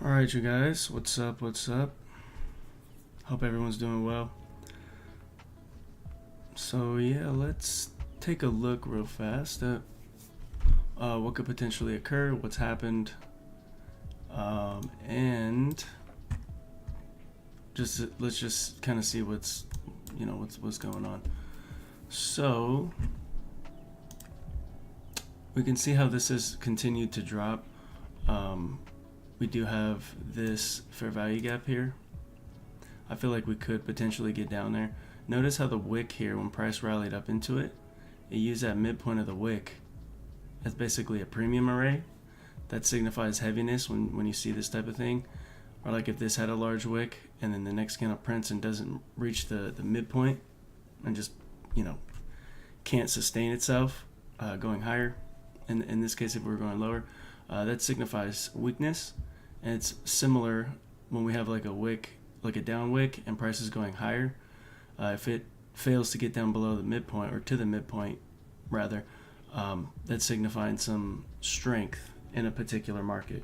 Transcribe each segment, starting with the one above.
Alright, you guys, what's up? Hope everyone's doing well. So yeah, let's take a look real fast at what could potentially occur, what's happened, and let's just kind of see what's going on. So we can see how this has continued to drop. We do have this fair value gap here. I feel like we could potentially get down there. Notice how the wick here, when price rallied up into it, it used that midpoint of the wick as basically a premium array. That signifies heaviness when you see this type of thing. Or like if this had a large wick and then the next candle prints and doesn't reach the midpoint and just, can't sustain itself going higher. In this case, if we're going lower, that signifies weakness. And it's similar when we have like a wick, like a down wick, and price is going higher. If it fails to get down below the midpoint, or to the midpoint rather, that's signifying some strength in a particular market.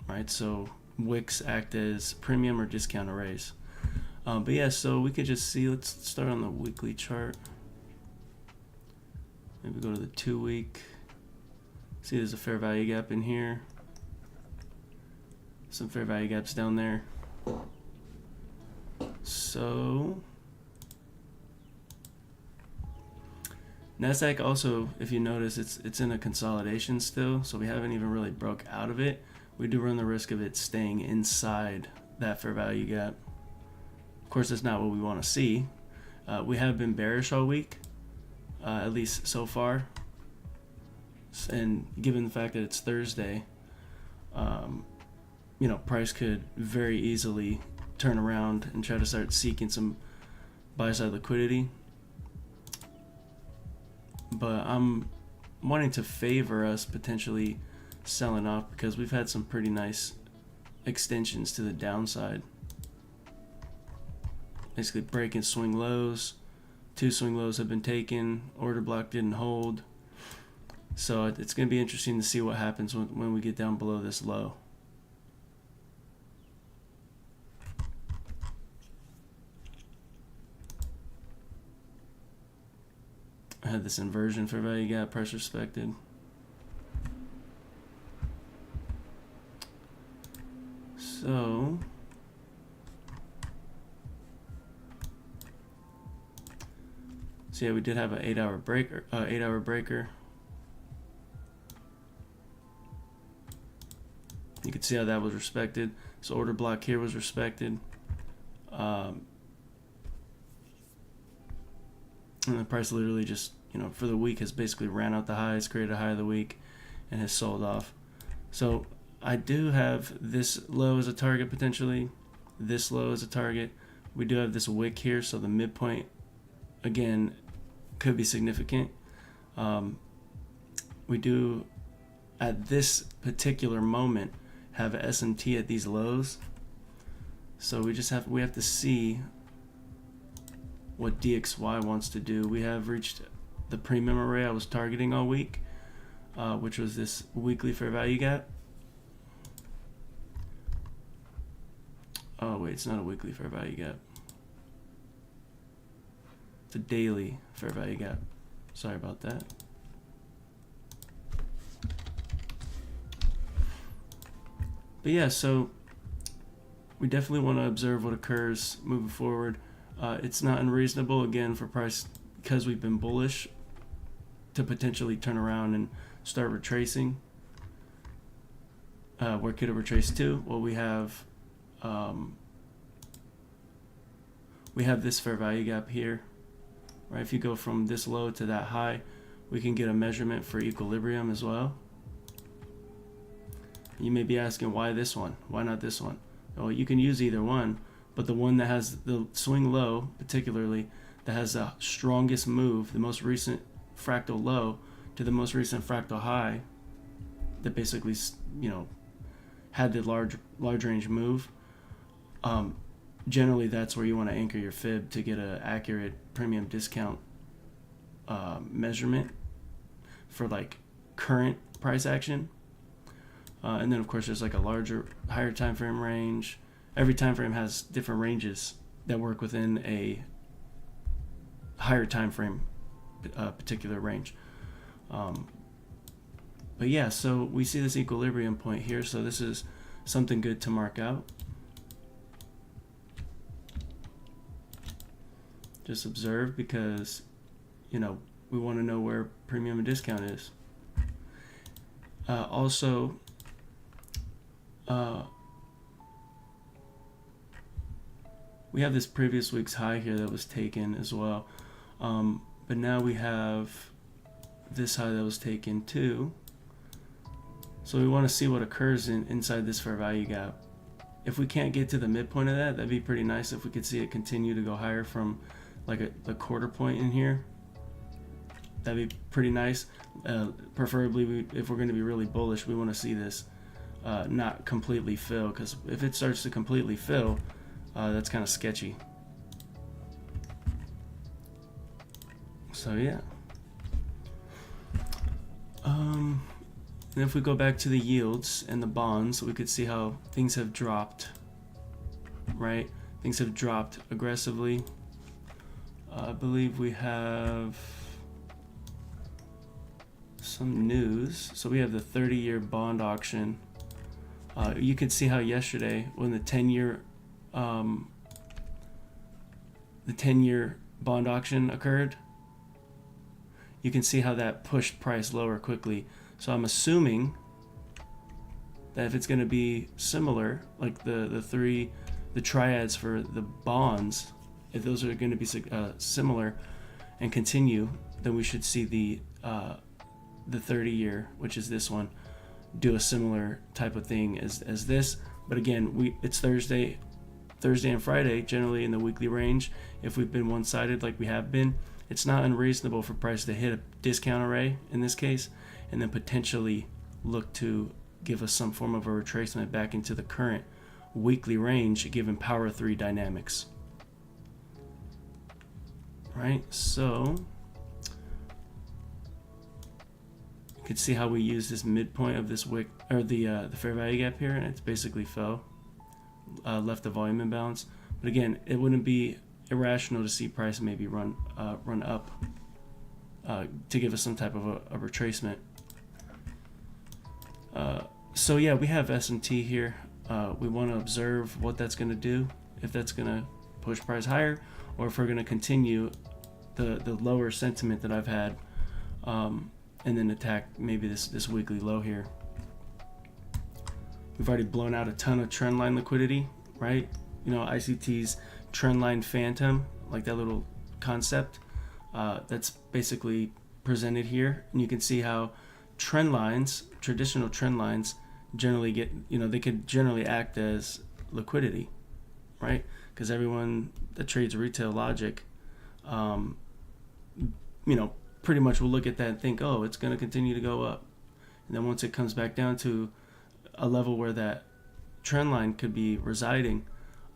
Right, so wicks act as premium or discount arrays. But yeah, so we could just see, let's start on the weekly chart. Maybe go to the 2 week. See, there's a fair value gap in here. Some fair value gaps down there. So Nasdaq also, if you notice, it's in a consolidation still, so we haven't even really broke out of it. We do run the risk of it staying inside that fair value gap. Of course, that's not what we want to see. We have been bearish all week, at least so far. And given the fact that it's Thursday, price could very easily turn around and try to start seeking some buy-side liquidity. But I'm wanting to favor us potentially selling off because we've had some pretty nice extensions to the downside. Basically breaking swing lows. 2 swing lows have been taken. Order block didn't hold. So it's going to be interesting to see what happens when we get down below this low. I had this inversion fair value gap, price respected. So yeah, we did have an 8-hour breaker. You can see how that was respected. So order block here was respected. And the price literally just, for the week has basically ran out the highs, created a high of the week, and has sold off. So I do have this low as a target potentially, this low as a target. We do have this wick here, so the midpoint, again, could be significant. We do, at this particular moment, have a S&T at these lows. So we have to see what DXY wants to do. We have reached the premium array I was targeting all week, which was this weekly fair value gap. Oh wait, it's not a weekly fair value gap. It's a daily fair value gap. Sorry about that. But yeah, so we definitely want to observe what occurs moving forward. It's not unreasonable, again, for price, because we've been bullish, to potentially turn around and start retracing. Where could it retrace to? Well, we have this fair value gap here, right? If you go from this low to that high, we can get a measurement for equilibrium as well. You may be asking, why this one? Why not this one? Well, you can use either one, but the one that has the swing low, particularly, that has the strongest move, the most recent fractal low to the most recent fractal high, that basically, had the large range move. Generally, that's where you want to anchor your fib to get an accurate premium discount measurement for like current price action. And then of course there's like a higher time frame range. Every time frame has different ranges that work within a higher time frame particular range. But yeah, so we see this equilibrium point here, so this is something good to mark out. Just observe, because we want to know where premium and discount is. Also, we have this previous week's high here that was taken as well, but now we have this high that was taken too. So we want to see what occurs inside this fair value gap. If we can't get to the midpoint of that, that'd be pretty nice if we could see it continue to go higher from like a quarter point in here. That'd be pretty nice. Preferably, if we're going to be really bullish, we want to see this not completely fill, because if it starts to completely fill, that's kind of sketchy. So yeah. And if we go back to the yields and the bonds, we could see how things have dropped, right? Things have dropped aggressively. I believe we have some news. So we have the 30-year bond auction. You can see how yesterday, when the 10-year bond auction occurred, you can see how that pushed price lower quickly. So I'm assuming that if it's going to be similar, like the triads for the bonds, if those are going to be similar and continue, then we should see the 30-year, which is this one, do a similar type of thing as this. But again, it's Thursday and Friday, generally in the weekly range. If we've been one-sided like we have been, it's not unreasonable for price to hit a discount array in this case, and then potentially look to give us some form of a retracement back into the current weekly range, given power 3 dynamics. Right, so you can see how we use this midpoint of this wick, or the fair value gap here, and it's basically fell, left the volume imbalance. But again, it wouldn't be irrational to see price maybe run up to give us some type of a retracement. So yeah, we have S&T here. We want to observe what that's going to do, if that's going to push price higher, or if we're going to continue the lower sentiment that I've had, and then attack maybe this weekly low here. We've already blown out a ton of trendline liquidity, right? ICT's trendline phantom, like that little concept, that's basically presented here, and you can see how trend lines, traditional trend lines, generally get, they could generally act as liquidity, right? Because everyone that trades retail logic, pretty much will look at that and think, oh, it's going to continue to go up. And then once it comes back down to a level where that trend line could be residing,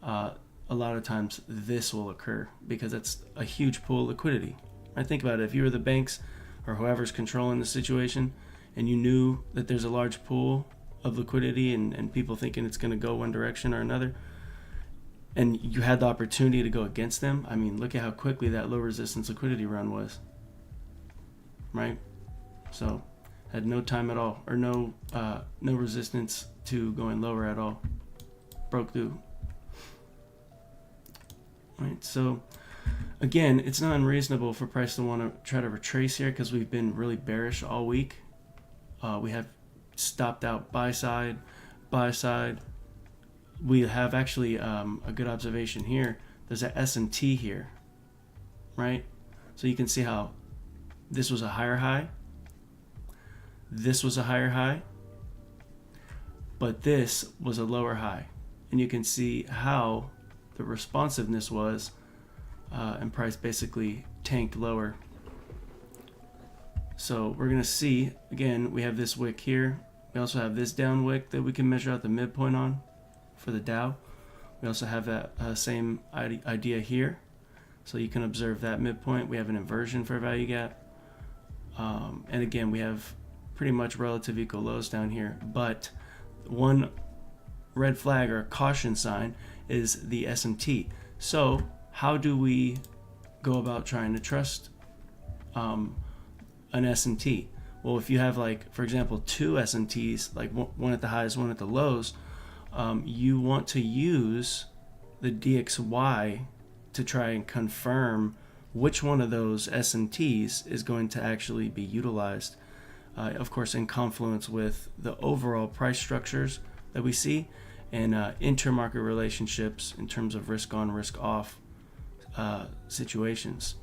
a lot of times this will occur, because it's a huge pool of liquidity. I think about it. If you were the banks or whoever's controlling the situation, and you knew that there's a large pool of liquidity and people thinking it's going to go one direction or another, and you had the opportunity to go against them, I mean, look at how quickly that low resistance liquidity run was, right? So had no time at all, or no resistance to going lower at all. Broke through. Right, so again, it's not unreasonable for price to want to try to retrace here, because we've been really bearish all week. We have stopped out buy side. We have actually a good observation here. There's an S&T here, right? So you can see how this was a higher high, this was a higher high, but this was a lower high, and you can see how the responsiveness was, and price basically tanked lower. So we're going to see, again, we have this wick here. We also have this down wick that we can measure out the midpoint on for the Dow. We also have that same idea here. So you can observe that midpoint. We have an inversion for value gap. And again, we have pretty much relative equal lows down here. But one red flag or caution sign is the SMT. So how do we go about trying to trust an SMT? Well, if you have, like, for example, two SMTs, like one at the highs, one at the lows, you want to use the DXY to try and confirm which one of those SMTs is going to actually be utilized, of course in confluence with the overall price structures that we see and intermarket relationships in terms of risk on, risk off situations.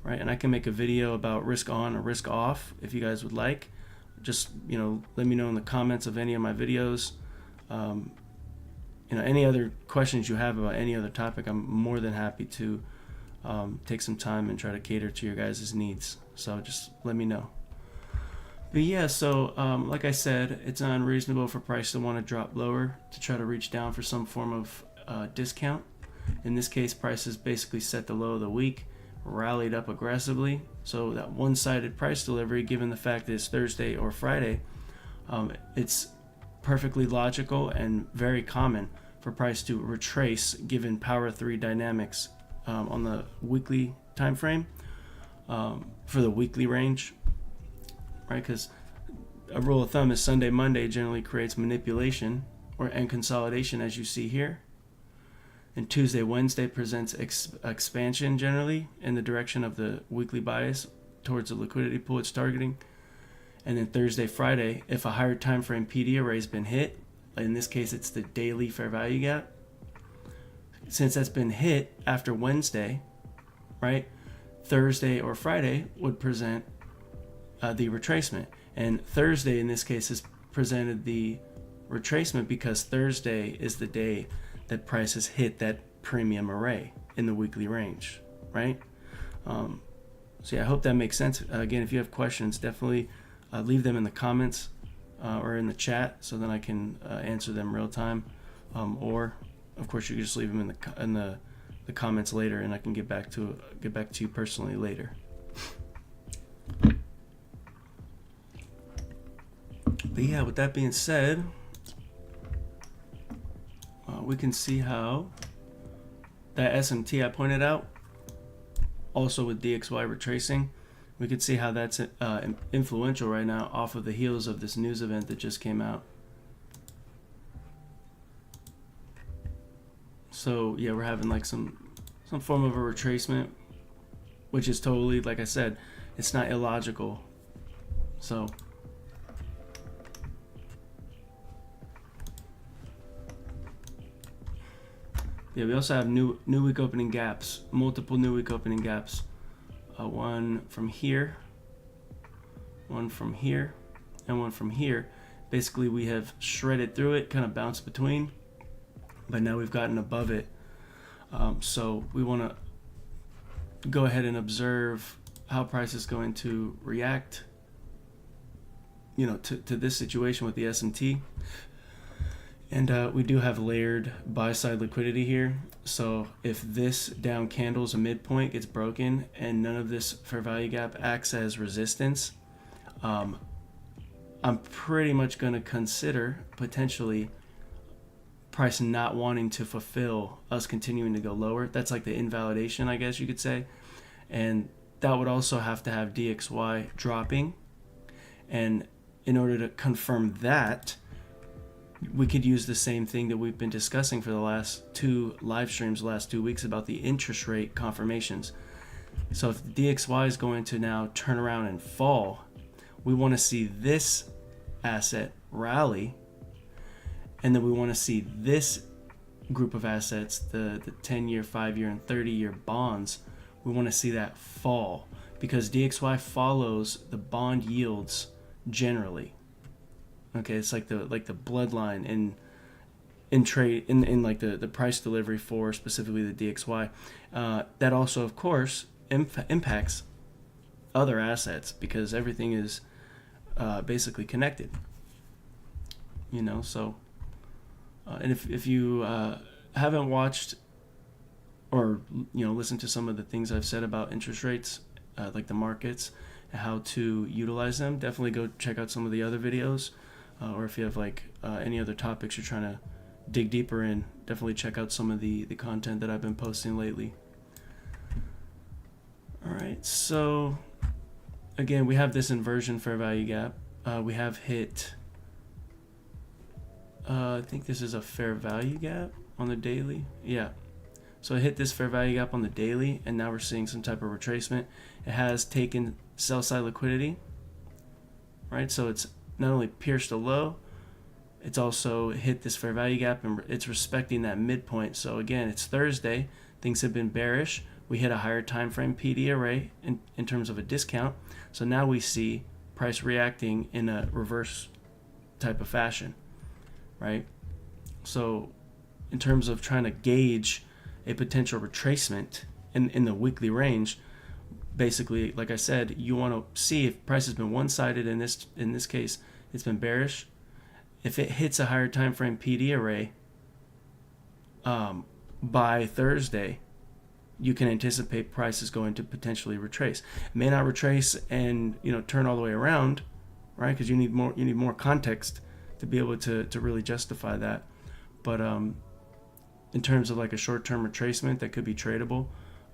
Right, and I can make a video about risk on or risk off if you guys would like. Just, let me know in the comments of any of my videos. Any other questions you have about any other topic, I'm more than happy to take some time and try to cater to your guys' needs. So just let me know. But yeah, so like I said, it's unreasonable for price to want to drop lower to try to reach down for some form of discount. In this case, price has basically set the low of the week, rallied up aggressively. So that one-sided price delivery, given the fact that it's Thursday or Friday, it's perfectly logical and very common for price to retrace given power 3 dynamics on the weekly time frame for the weekly range, right? Because a rule of thumb is Sunday, Monday generally creates manipulation and consolidation, as you see here. And Tuesday, Wednesday presents expansion generally in the direction of the weekly bias towards the liquidity pool it's targeting. And then Thursday, Friday, if a higher time frame PD array has been hit, in this case it's the daily fair value gap, since that's been hit after Wednesday, right, Thursday or Friday would present the retracement. And Thursday in this case has presented the retracement because Thursday is the day that price has hit that premium array in the weekly range, right? So yeah, I hope that makes sense. Again, if you have questions, definitely leave them in the comments or in the chat, so then I can answer them real time. Or, of course, you can just leave them in the comments later, and I can get back to you personally later. But yeah, with that being said, we can see how that SMT I pointed out, also with DXY retracing, we can see how that's influential right now off of the heels of this news event that just came out. So yeah, we're having like some form of a retracement, which is totally, like I said, it's not illogical. So yeah, we also have new week opening gaps, multiple new week opening gaps. One from here, one from here, and one from here. Basically, we have shredded through it, kind of bounced between, but now we've gotten above it. So we want to go ahead and observe how price is going to react, to this situation with the SMT. And we do have layered buy-side liquidity here. So if this down candle's a midpoint gets broken and none of this fair value gap acts as resistance, I'm pretty much going to consider potentially price not wanting to fulfill us continuing to go lower. That's like the invalidation, I guess you could say. And that would also have to have DXY dropping. And in order to confirm that, we could use the same thing that we've been discussing for the last 2 live streams, the last 2 weeks, about the interest rate confirmations. So if DXY is going to now turn around and fall, we want to see this asset rally, and then we want to see this group of assets, the 10-year, 5-year, and 30-year bonds, we want to see that fall, because DXY follows the bond yields generally. Okay, it's like the bloodline in trade in like the price delivery for specifically the DXY. That also, of course, impacts other assets because everything is basically connected. So and if you haven't watched or listened to some of the things I've said about interest rates, like the markets and how to utilize them, definitely go check out some of the other videos. or if you have like any other topics you're trying to dig deeper in, definitely check out some of the content that I've been posting lately. All right, so again, we have this inversion fair value gap. We have hit, I think this is a fair value gap on the daily. Yeah. So it hit this fair value gap on the daily, and now we're seeing some type of retracement. It has taken sell side liquidity, right? So it's not only pierced a low, it's also hit this fair value gap, and it's respecting that midpoint. So again, it's Thursday. Things have been bearish. We hit a higher time frame PD array in terms of a discount. So now we see price reacting in a reverse type of fashion, right? So in terms of trying to gauge a potential retracement in the weekly range, basically, like I said, you want to see if price has been one-sided. In this case, it's been bearish. If it hits a higher time frame PD array by Thursday, you can anticipate price is going to potentially retrace. It may not retrace and turn all the way around, right? Because you need more context to be able to really justify that. But in terms of like a short-term retracement that could be tradable,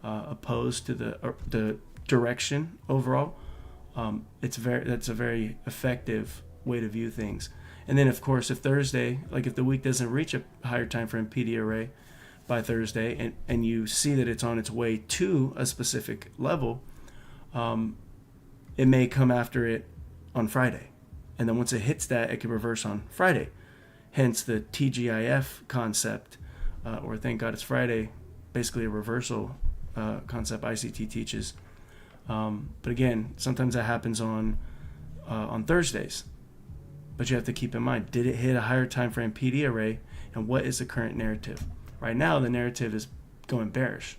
opposed to the direction overall, that's a very effective way to view things. And then of course, if Thursday, like if the week doesn't reach a higher time frame PD array by Thursday, and you see that it's on its way to a specific level, it may come after it on Friday, and then once it hits that, it can reverse on Friday. Hence the TGIF concept, or thank God it's Friday, basically a reversal concept ICT teaches. But again, sometimes that happens on Thursdays. But you have to keep in mind, did it hit a higher time frame PD array, and what is the current narrative? Right now, the narrative is going bearish.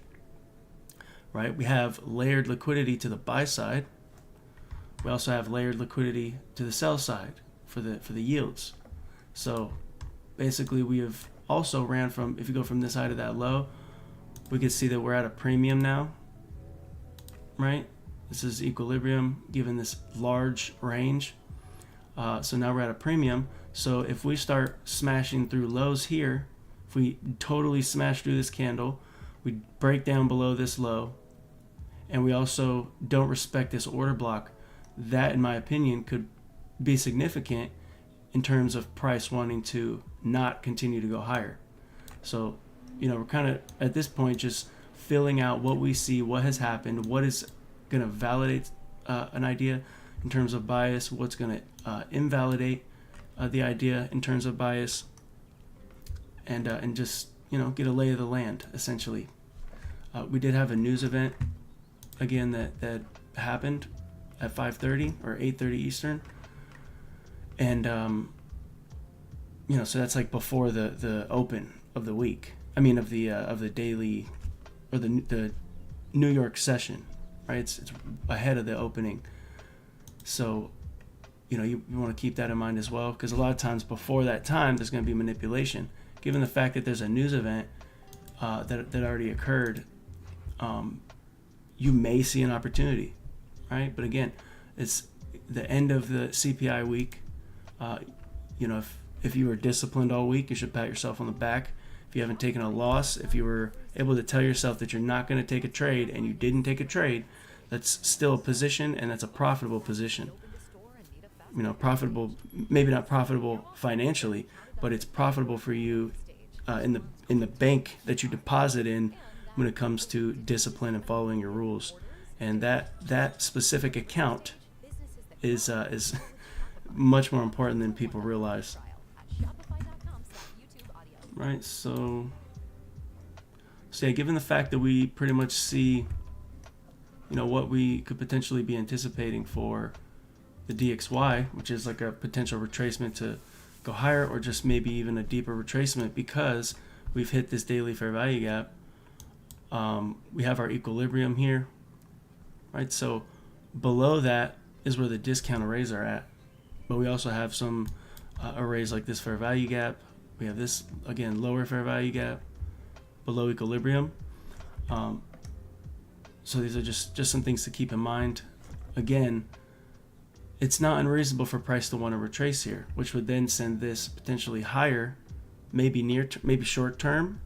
Right? We have layered liquidity to the buy side. We also have layered liquidity to the sell side for the yields. So basically, we have also ran from, if you go from this high to that low, we can see that we're at a premium now. Right? This is equilibrium given this large range. So now we're at a premium. So if we start smashing through lows here, if we totally smash through this candle, we break down below this low, and we also don't respect this order block, that in my opinion could be significant in terms of price wanting to not continue to go higher. So we're kind of at this point just filling out what we see, what has happened, what is going to validate an idea in terms of bias, what's going to invalidate the idea in terms of bias, and just get a lay of the land essentially. We did have a news event again that happened at 5:30 or 8:30 Eastern, and so that's like before the open of the week. I mean of the daily or the New York session, right? It's ahead of the opening. So, you want to keep that in mind as well, because a lot of times before that time, there's going to be manipulation. Given the fact that there's a news event that already occurred, you may see an opportunity, right? But again, it's the end of the CPI week. If you were disciplined all week, you should pat yourself on the back. If you haven't taken a loss, if you were able to tell yourself that you're not going to take a trade and you didn't take a trade, that's still a position, and that's a profitable position. Profitable, maybe not profitable financially, but it's profitable for you in the bank that you deposit in when it comes to discipline and following your rules. And that specific account is much more important than people realize. Right, so yeah, given the fact that we pretty much see what we could potentially be anticipating for the DXY, which is like a potential retracement to go higher, or just maybe even a deeper retracement because we've hit this daily fair value gap. We have our equilibrium here, right? So below that is where the discount arrays are at. But we also have some arrays like this fair value gap. We have this, again, lower fair value gap below equilibrium. So these are just some things to keep in mind. Again, it's not unreasonable for price to want to retrace here, which would then send this potentially higher, maybe maybe short term,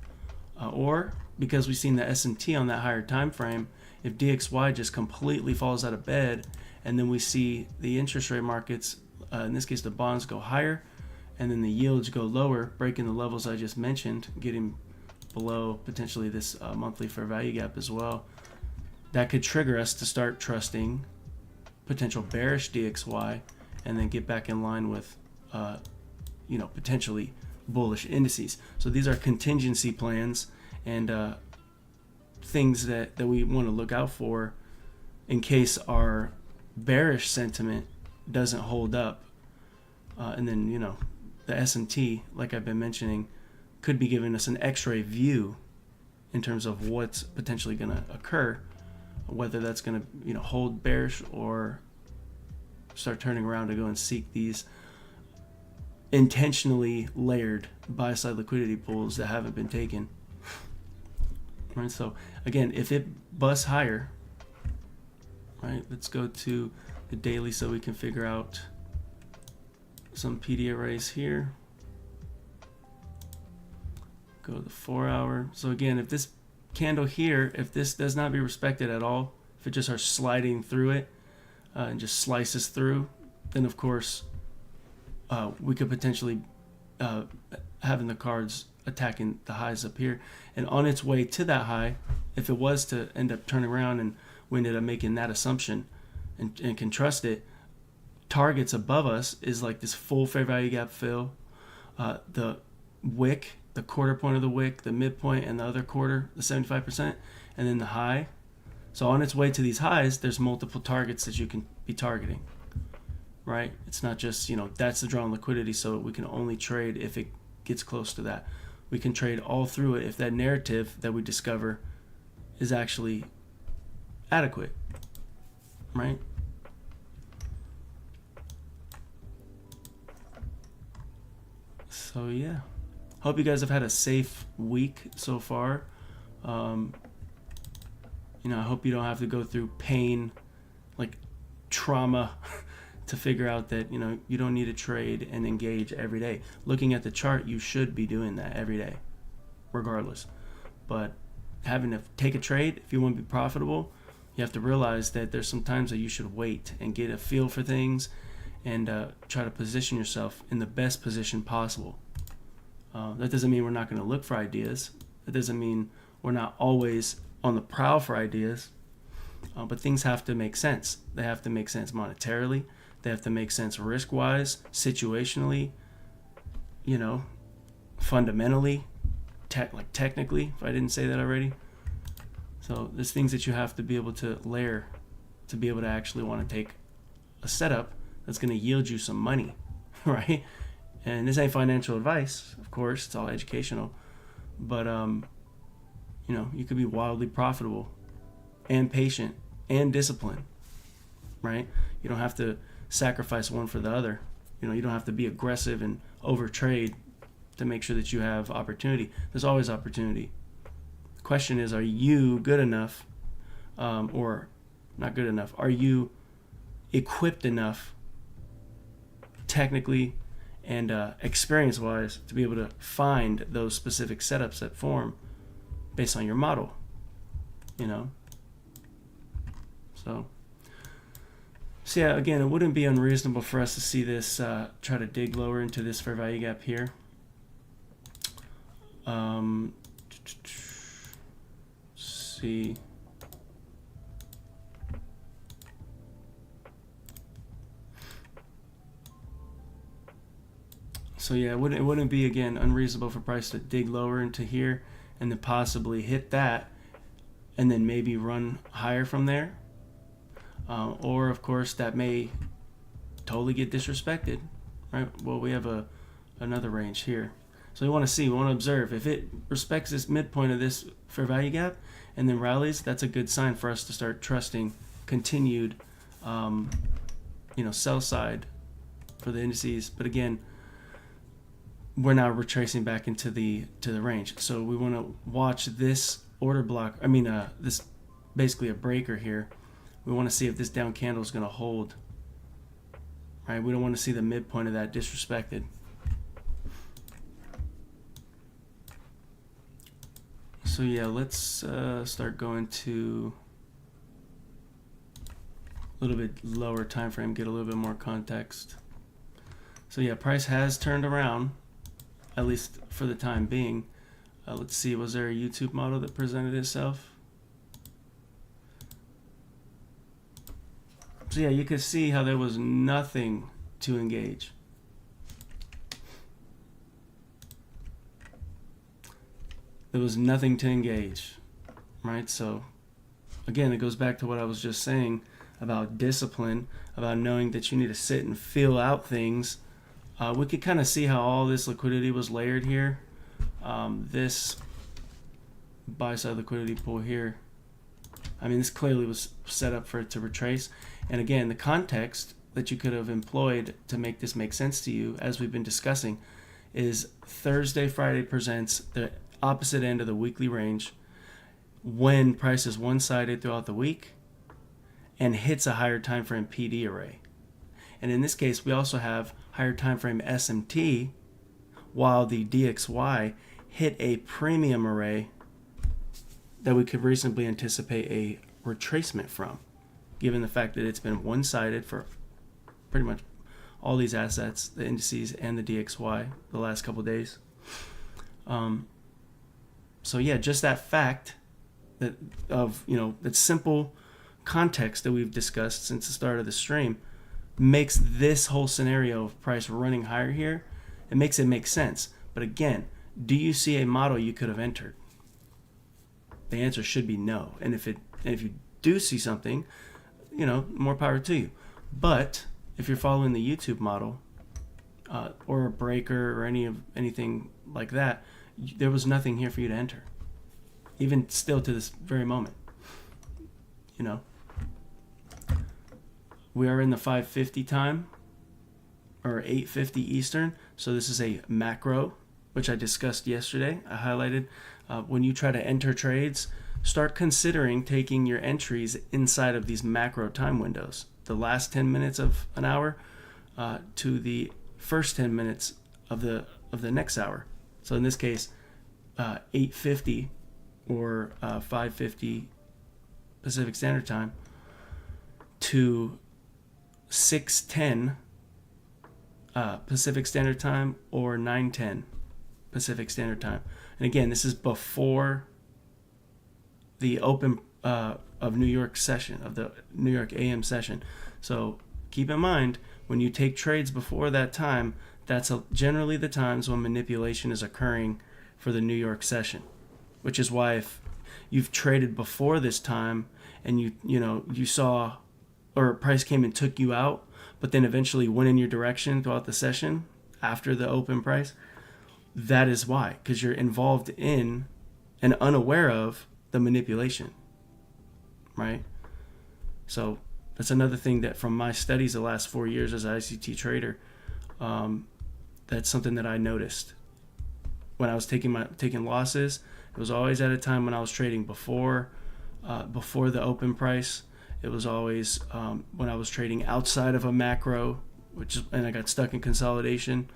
or because we've seen the S&T on that higher time frame, if DXY just completely falls out of bed, and then we see the interest rate markets, in this case the bonds, go higher, and then the yields go lower, breaking the levels I just mentioned, getting below potentially this monthly fair value gap as well, that could trigger us to start trusting potential bearish DXY, and then get back in line with potentially bullish indices. So these are contingency plans and things that we want to look out for in case our bearish sentiment doesn't hold up, and then the S&T, like I've been mentioning, could be giving us an x-ray view in terms of what's potentially going to occur, whether that's going to hold bearish or start turning around to go and seek these intentionally layered buy-side liquidity pools that haven't been taken. Right, so again, if it busts higher, right, let's go to the daily so we can figure out some PD arrays here. Go to the 4 hour. So again, if this candle here, if this does not be respected at all, if it just starts sliding through it and just slices through, then of course we could potentially having the cards attacking the highs up here, and on its way to that high, if it was to end up turning around and we ended up making that assumption and can trust it, targets above us is like this full fair value gap fill, the wick, the quarter point of the wick, the midpoint, and the other quarter, the 75%, and then the high. So on its way to these highs, there's multiple targets that you can be targeting, right? It's not just, that's the draw on liquidity, so we can only trade if it gets close to that. We can trade all through it if that narrative that we discover is actually adequate, right? So yeah, hope you guys have had a safe week so far. I hope you don't have to go through pain, like trauma, to figure out that you don't need to trade and engage every day. Looking at the chart, you should be doing that every day, regardless. But having to take a trade, if you want to be profitable, you have to realize that there's some times that you should wait and get a feel for things and try to position yourself in the best position possible. That doesn't mean we're not going to look for ideas. That doesn't mean we're not always on the prowl for ideas. But things have to make sense. They have to make sense monetarily. They have to make sense risk-wise, situationally, fundamentally, technically, if I didn't say that already. So there's things that you have to be able to layer to be able to actually want to take a setup that's going to yield you some money, right? And this ain't financial advice, of course. It's all educational. But, you could be wildly profitable and patient and disciplined, right? You don't have to sacrifice one for the other. You don't have to be aggressive and overtrade to make sure that you have opportunity. There's always opportunity. The question is, are you good enough or not good enough? Are you equipped enough technically and experience-wise to be able to find those specific setups that form based on your model, So yeah, again, it wouldn't be unreasonable for us to see this try to dig lower into this fair value gap here. See. So yeah, it wouldn't be, again, unreasonable for price to dig lower into here and then possibly hit that and then maybe run higher from there. Or, of course, that may totally get disrespected, right? Well, we have another range here. So we want to observe. If it respects this midpoint of this fair value gap and then rallies, that's a good sign for us to start trusting continued, sell side for the indices. But again, we're now retracing back into the range. So we want to watch this order block. This basically a breaker here. We want to see if this down candle is going to hold right? We don't want to see the midpoint of that disrespected. So yeah, let's start going to a little bit lower time frame, get a little bit more context. So yeah, price has turned around, at least for the time being. Let's see, was there a YouTube model that presented itself? So yeah, you can see how there was nothing to engage. There was nothing to engage, right? So again, it goes back to what I was just saying about discipline, about knowing that you need to sit and feel out things. We could kind of see how all this liquidity was layered here. This buy side liquidity pool here, I mean, this clearly was set up for it to retrace. And again, the context that you could have employed to make this make sense to you, as we've been discussing, is Thursday, Friday presents the opposite end of the weekly range when price is one-sided throughout the week and hits a higher time frame PD array. And in this case, we also have higher time frame SMT, while the DXY hit a premium array that we could reasonably anticipate a retracement from, given the fact that it's been one-sided for pretty much all these assets, the indices and the DXY, the last couple of days. So yeah, just that fact that that simple context that we've discussed since the start of the stream makes this whole scenario of price running higher here, it makes it make sense. But again, do you see a model you could have entered? The answer should be no. And if you do see something, more power to you. But if you're following the YouTube model or a breaker or anything like that, there was nothing here for you to enter, even still to this very moment. We are in the 5:50 time, or 8:50 Eastern. So this is a macro, which I discussed yesterday. I highlighted when you try to enter trades, start considering taking your entries inside of these macro time windows. The last 10 minutes of an hour to the first 10 minutes of the next hour. So in this case, 8:50 or 5:50 Pacific Standard Time to 6:10 Pacific Standard Time or 9:10 Pacific Standard Time. And again, this is before the open of New York session, of the New York AM session. So keep in mind, when you take trades before that time, that's generally the times when manipulation is occurring for the New York session, which is why if you've traded before this time and you saw, or price came and took you out, but then eventually went in your direction throughout the session after the open price, that is why, because you're involved in and unaware of the manipulation, right? So that's another thing that from my studies the last 4 years as an ICT trader, that's something that I noticed. When I was taking losses, it was always at a time when I was trading before the open price. It was always when I was trading outside of a macro, and I got stuck in consolidation.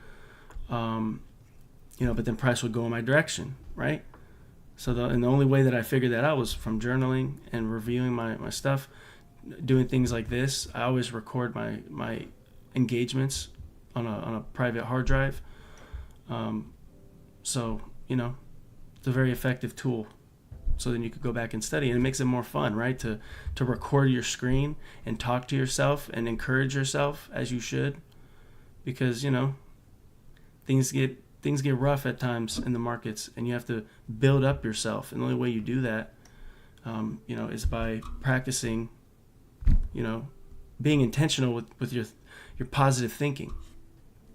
But then price would go in my direction, right? So the only way that I figured that out was from journaling and reviewing my stuff, doing things like this. I always record my engagements on a private hard drive. So it's a very effective tool. So then you could go back and study, and it makes it more fun, right? To record your screen and talk to yourself and encourage yourself as you should, because things get rough at times in the markets, and you have to build up yourself. And the only way you do that, is by practicing, being intentional with your positive thinking,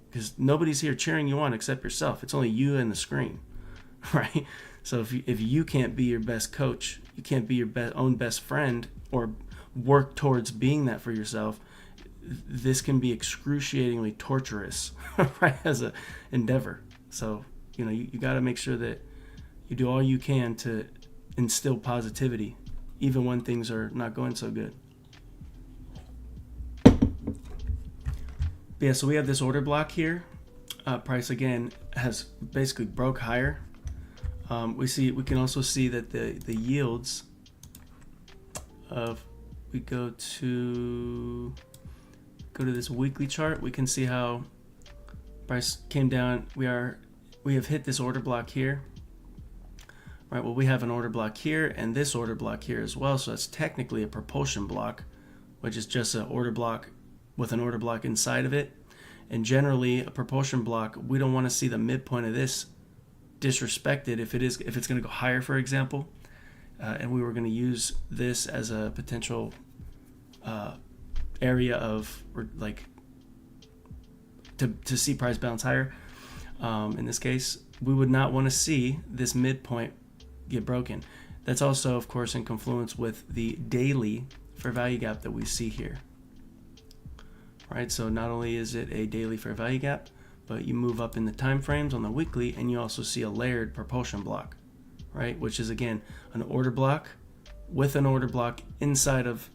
because nobody's here cheering you on except yourself. It's only you and the screen, right? So if you can't be your best coach, you can't be your own best friend, or work towards being that for yourself, this can be excruciatingly torturous, right, as an endeavor. So, you got to make sure that you do all you can to instill positivity, even when things are not going so good. yeah, so we have this order block here. Price again has basically broke higher. We can also see that the yields of, we go to this weekly chart, we can see how price came down. We have hit this order block here. Right, well, we have an order block here and this order block here as well, so that's technically a propulsion block, which is just an order block with an order block inside of it. And generally, a propulsion block, we don't want to see the midpoint of this disrespected if it's going to go higher, for example. And we were going to use this as a potential area of, like, to see price bounce higher. In this case, we would not want to see this midpoint get broken. That's also, of course, in confluence with the daily fair value gap that we see here. Right, so not only is it a daily fair value gap, but you move up in the time frames on the weekly, and you also see a layered propulsion block, right, which is again an order block with an order block inside of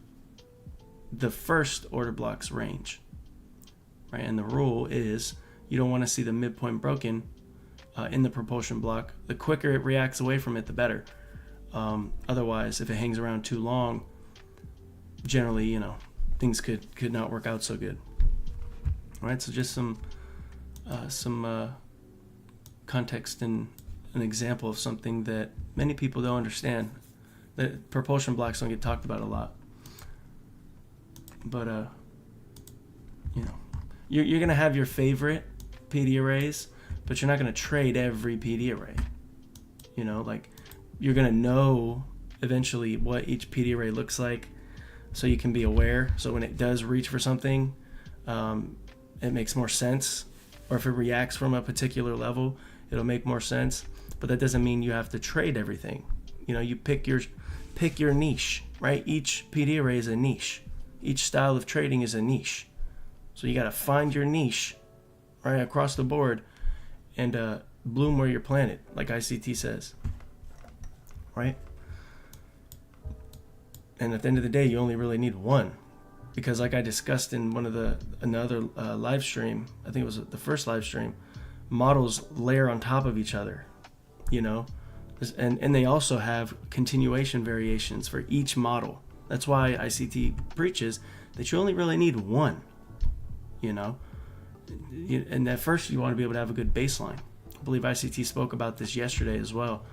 the first order block's range, right? And the rule is you don't want to see the midpoint broken in the propulsion block. The quicker it reacts away from it, the better. Otherwise, if it hangs around too long, generally, things could not work out so good. All right, so just some context and an example of something that many people don't understand. That propulsion blocks don't get talked about a lot. But you're gonna have your favorite PD arrays, but you're not gonna trade every PD array. Like, you're gonna know eventually what each PD array looks like, so you can be aware. So when it does reach for something, it makes more sense. Or if it reacts from a particular level, it'll make more sense. But that doesn't mean you have to trade everything. You pick your niche, right? Each PD array is a niche. Each style of trading is a niche. So you got to find your niche, right, across the board, and bloom where you're planted, like ICT says, right? And at the end of the day, you only really need one, because like I discussed in another live stream, I think it was the first live stream, models layer on top of each other, and they also have continuation variations for each model. That's why ICT preaches that you only really need one, and at first you want to be able to have a good baseline. I believe ICT spoke about this yesterday as well.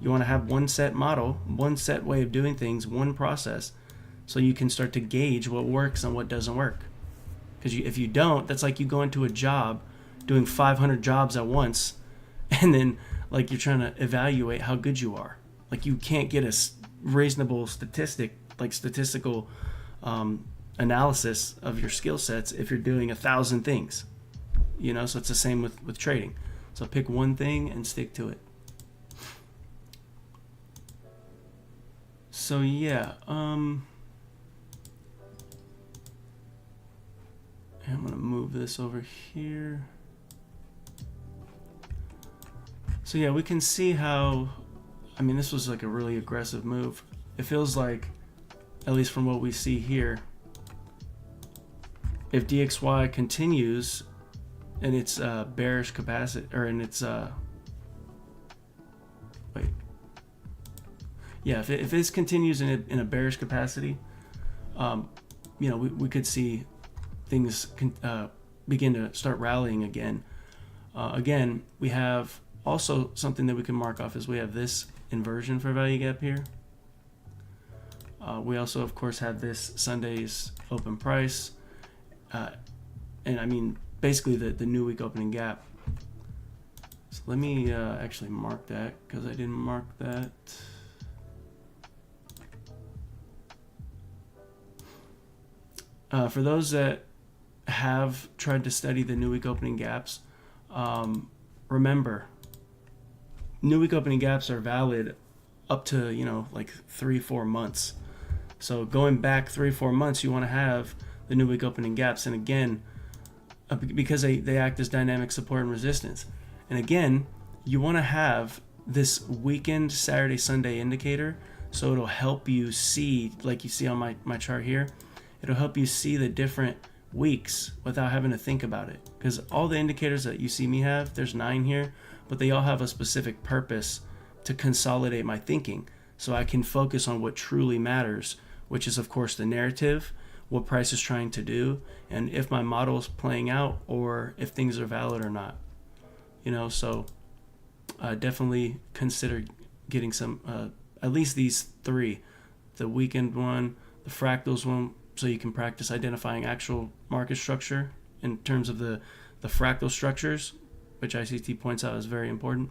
You want to have one set model, one set way of doing things, one process, so you can start to gauge what works and what doesn't work. Because if you don't, that's like you go into a job doing 500 jobs at once, and then like you're trying to evaluate how good you are. Like, you can't get a reasonable statistical analysis of your skill sets if you're doing 1,000 things. So it's the same with trading. So pick one thing and stick to it. So yeah, I'm gonna move this over here. So yeah, we can see how, this was like a really aggressive move. It feels like, at least from what we see here, if DXY continues in its bearish capacity, or in its if this continues in a bearish capacity, we could see things begin to start rallying again. Again, we have also something that we can mark off, is we have this inversion for value gap here. We also, of course, have this Sunday's open price, and basically the new week opening gap. So let me actually mark that, because I didn't mark that. For those that have tried to study the new week opening gaps, remember, new week opening gaps are valid up to, like 3-4 months. So going back 3-4 months, you want to have the new week opening gaps. And again, because they act as dynamic support and resistance. And again, you want to have this weekend Saturday, Sunday indicator, so it'll help you see, like you see on my chart here, it'll help you see the different weeks without having to think about it, because all the indicators that you see me have, there's 9 here, but they all have a specific purpose to consolidate my thinking so I can focus on what truly matters, which is of course the narrative, what price is trying to do, and if my model is playing out or if things are valid or not. So definitely consider getting some, at least these 3, the weekend one, the fractals one, so you can practice identifying actual market structure in terms of the fractal structures, which ICT points out is very important.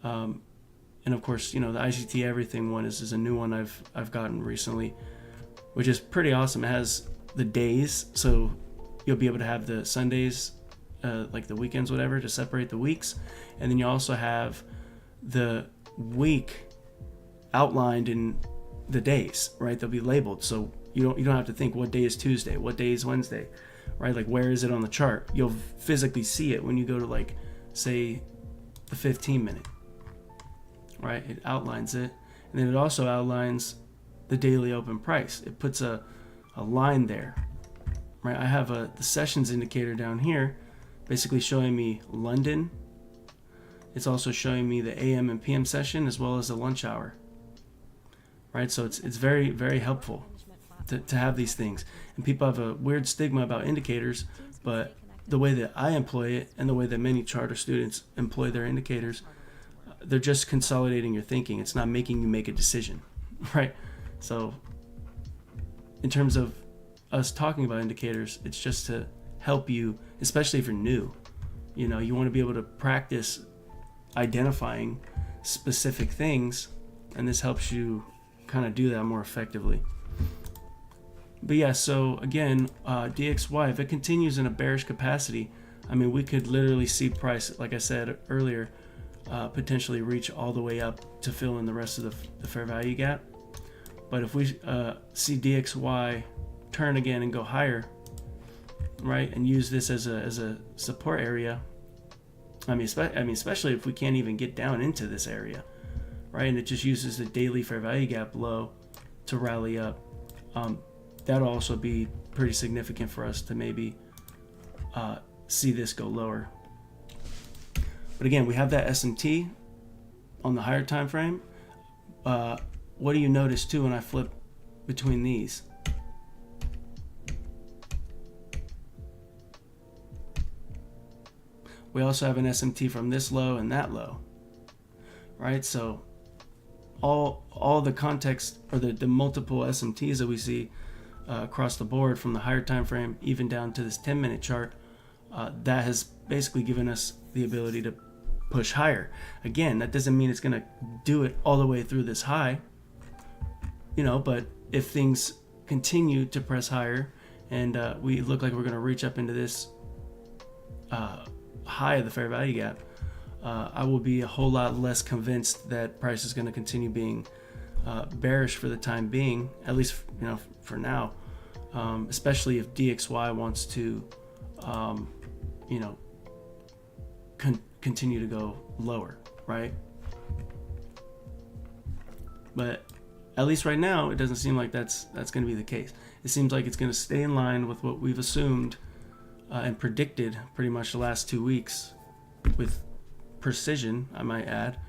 And of course, the ICT everything one is a new one I've gotten recently, which is pretty awesome. It has the days, so you'll be able to have the Sundays, like the weekends, whatever, to separate the weeks, and then you also have the week outlined in the days, right? They'll be labeled, so you don't have to think what day is Tuesday, what day is Wednesday, right? Like where is it on the chart? You'll physically see it when you go to, like, say the 15 minute, right? It outlines it, and then it also outlines the daily open price. It puts a line there, right? I have the sessions indicator down here, basically showing me London. It's also showing me the AM and PM session as well as the lunch hour, right? So it's very, very helpful to have these things. And people have a weird stigma about indicators, but the way that I employ it and the way that many charter students employ their indicators, they're just consolidating your thinking. It's not making you make a decision, right? So in terms of us talking about indicators, it's just to help you, especially if you're new. You want to be able to practice identifying specific things, and this helps you kind of do that more effectively. But yeah, so again, DXY, if it continues in a bearish capacity, I mean, we could literally see price, like I said earlier, potentially reach all the way up to fill in the rest of the fair value gap. But if we see DXY turn again and go higher, right, and use this as a support area, I mean, especially if we can't even get down into this area, right, and it just uses the daily fair value gap low to rally up, that'll also be pretty significant for us to maybe see this go lower. But again, we have that SMT on the higher time frame. What do you notice too when I flip between these? We also have an SMT from this low and that low, right? So all the context, or the multiple SMTs that we see across the board, from the higher time frame even down to this 10-minute chart, that has basically given us the ability to push higher. Again, that doesn't mean it's going to do it all the way through this high, but if things continue to press higher and we look like we're going to reach up into this high of the fair value gap, I will be a whole lot less convinced that price is going to continue being bearish for the time being, at least for now, especially if DXY wants to continue to go lower, right? But at least right now, it doesn't seem like that's going to be the case. It seems like it's going to stay in line with what we've assumed and predicted pretty much the last 2 weeks, with precision, I might add.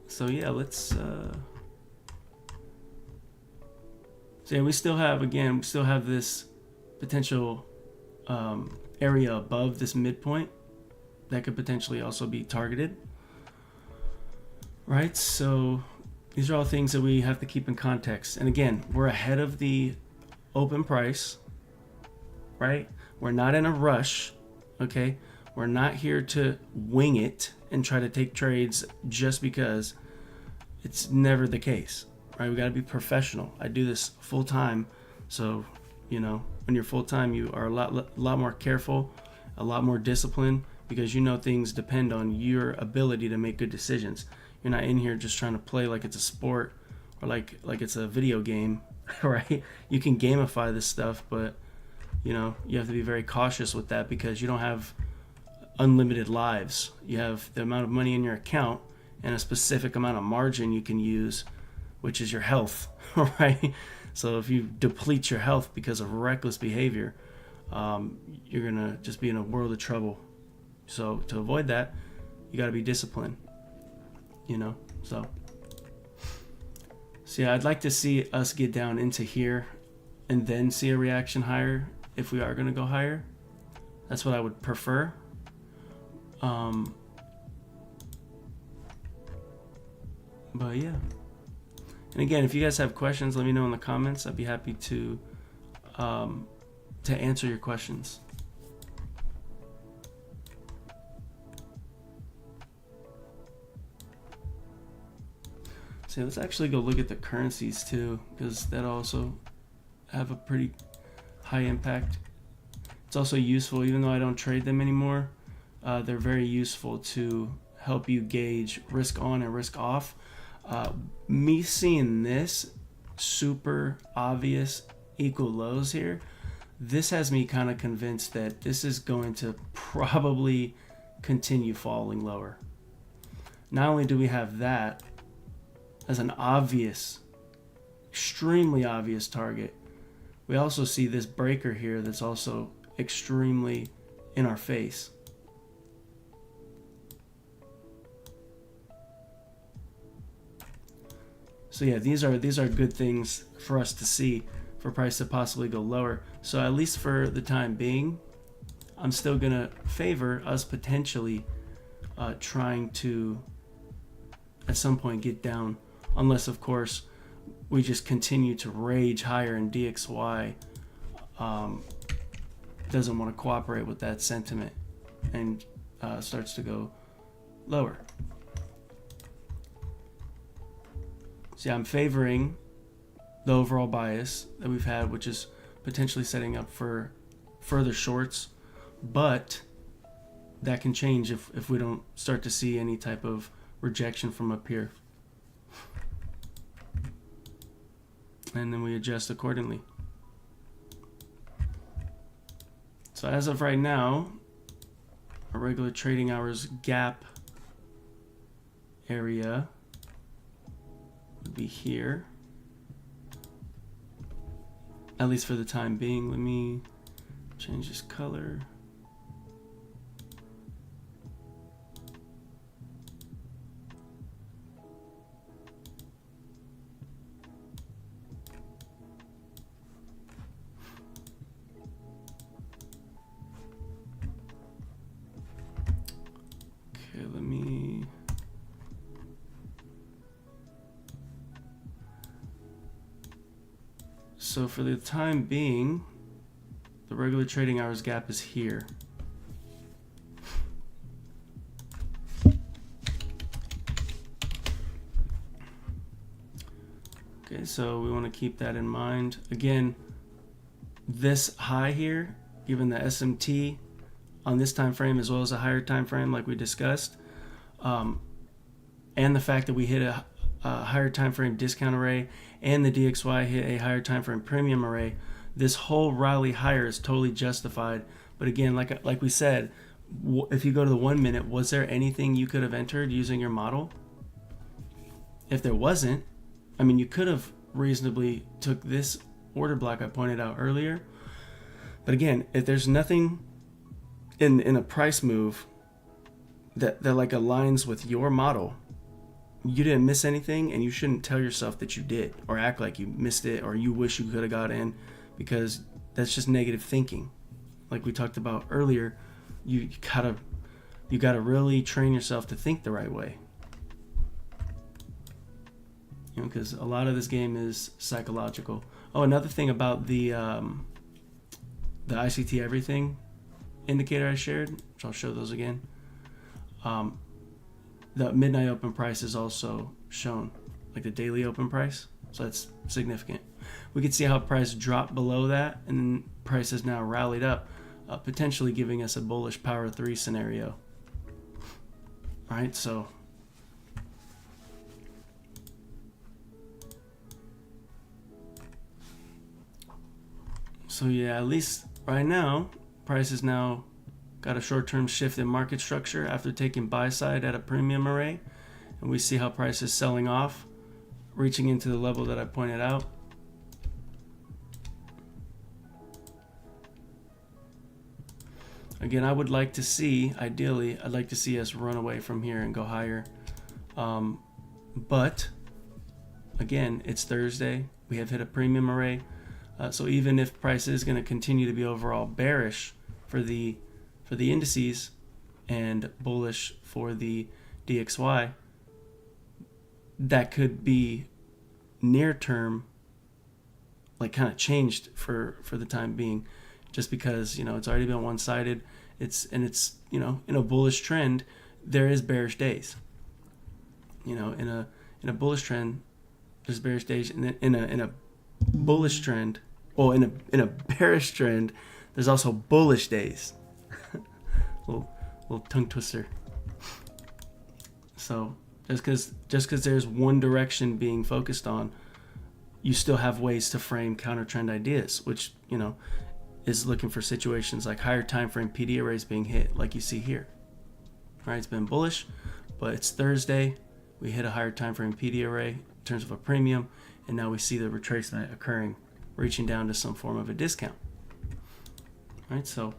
So yeah, let's. So yeah, we still have this potential area above this midpoint that could potentially also be targeted, right? So these are all things that we have to keep in context. And again, we're ahead of the open price, right? We're not in a rush, okay? We're not here to wing it and try to take trades just because. It's never the case, right? We got to be professional. I do this full time, so when you're full time, you are a lot more careful, a lot more disciplined, because things depend on your ability to make good decisions. You're not in here just trying to play like it's a sport or like it's a video game, right? You can gamify this stuff, but you have to be very cautious with that, because you don't have unlimited lives. You have the amount of money in your account and a specific amount of margin you can use, which is your health, right? So if you deplete your health because of reckless behavior, you're gonna just be in a world of trouble. So to avoid that, you got to be disciplined, you know. So yeah, I'd like to see us get down into here and then see a reaction higher if we are going to go higher. That's what I would prefer. But yeah. And again, if you guys have questions, let me know in the comments. I'd be happy to answer your questions. So let's actually go look at the currencies too, because that also have a pretty high impact. It's also useful, even though I don't trade them anymore, they're very useful to help you gauge risk on and risk off. Me seeing this super obvious equal lows here, this has me kind of convinced that this is going to probably continue falling lower. Not only do we have that as an obvious, extremely obvious target, we also see this breaker here that's also extremely in our face. So yeah, these are good things for us to see, for price to possibly go lower. So at least for the time being, I'm still gonna favor us potentially trying to at some point get down, unless of course we just continue to rage higher and DXY doesn't want to cooperate with that sentiment and starts to go lower. See, I'm favoring the overall bias that we've had, which is potentially setting up for further shorts, but that can change if we don't start to see any type of rejection from up here. And then we adjust accordingly. So as of right now, our regular trading hours gap area would be here, at least for the time being. Let me change this color. Okay, let me so for the time being, the regular trading hours gap is here. Okay, so we want to keep that in mind. Again, this high here, given the SMT on this time frame as well as a higher time frame like we discussed, and the fact that we hit a higher time frame discount array and the DXY hit a higher time frame premium array, this whole rally higher is totally justified. But again, like we said, if you go to the 1 minute, was there anything you could have entered using your model? If there wasn't, I mean, you could have reasonably took this order block I pointed out earlier. But again, if there's nothing in a price move that like aligns with your model, you didn't miss anything, and you shouldn't tell yourself that you did or act like you missed it or you wish you could have got in, because that's just negative thinking. Like we talked about earlier, you gotta really train yourself to think the right way. You know, because a lot of this game is psychological. Oh, another thing about the ICT everything indicator I shared, which I'll show those again. The midnight open price is also shown, like the daily open price. So that's significant. We can see how price dropped below that, and then price has now rallied up, potentially giving us a bullish power 3 scenario. All right, so yeah, at least right now, price is now got a short-term shift in market structure after taking buy side at a premium array, and we see how price is selling off, reaching into the level that I pointed out. Again, I would like to see, ideally, I'd like to see us run away from here and go higher. But again, it's Thursday. We have hit a premium array. So even if price is going to continue to be overall bearish for the indices and bullish for the DXY, that could be near term, like kind of changed for the time being, just because it's already been one-sided. It's in a bullish trend, there is bearish days. In a bullish trend, there's bearish days, and in a bullish trend, in a bearish trend, there's also bullish days. little tongue twister. So just because there's one direction being focused on, you still have ways to frame counter trend ideas, which is looking for situations like higher time frame PD arrays being hit, like you see here. Right, it's been bullish, but it's Thursday. We hit a higher time frame PD array in terms of a premium, and now we see the retracement occurring, reaching down to some form of a discount. All right, so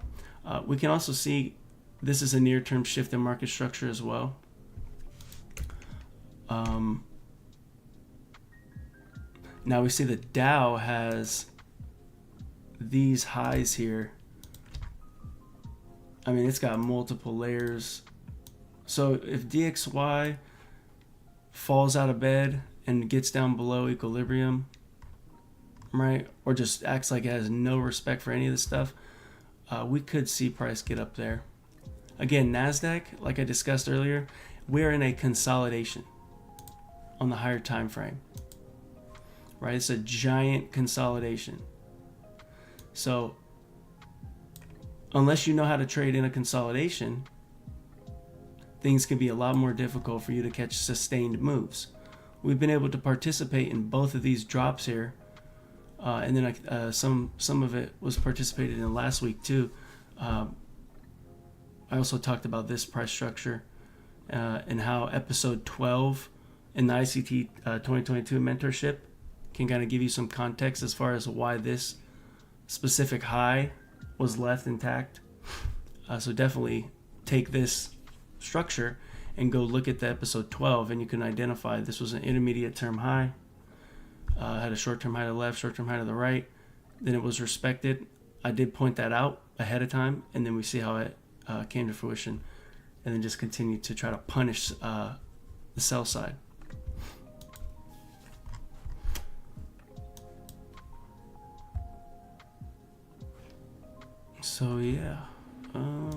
we can also see this is a near-term shift in market structure as well. Now we see the Dow has these highs here. I mean, it's got multiple layers. So if DXY falls out of bed and gets down below equilibrium, right, or just acts like it has no respect for any of this stuff, we could see price get up there. Again, NASDAQ, like I discussed earlier, we're in a consolidation on the higher time frame, right? It's a giant consolidation. So unless you know how to trade in a consolidation, things can be a lot more difficult for you to catch sustained moves. We've been able to participate in both of these drops here, and then some of it was participated in last week too. I also talked about this price structure and how episode 12 in the ICT 2022 mentorship can kind of give you some context as far as why this specific high was left intact. So definitely take this structure and go look at the episode 12, and you can identify this was an intermediate term high, had a short term high to the left, short term high to the right. Then it was respected. I did point that out ahead of time, and then we see how it came to fruition, and then just continue to try to punish the sell side. So yeah, now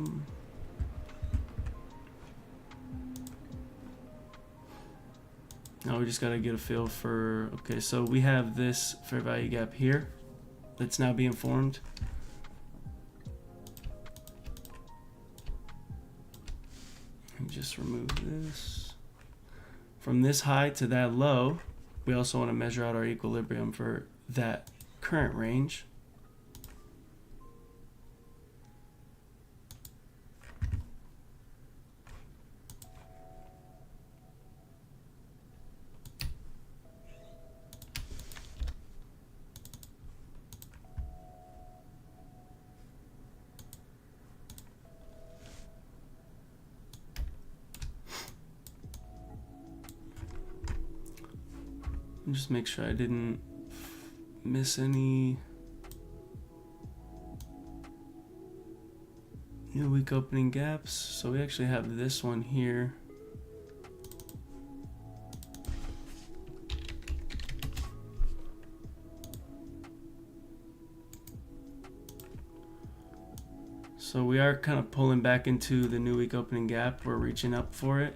we just got to get a feel for, okay, so we have this fair value gap here that's now being formed. And just remove this. From this high to that low, we also want to measure out our equilibrium for that current range. Just make sure I didn't miss any new week opening gaps. So we actually have this one here. So we are kind of pulling back into the new week opening gap. We're reaching up for it.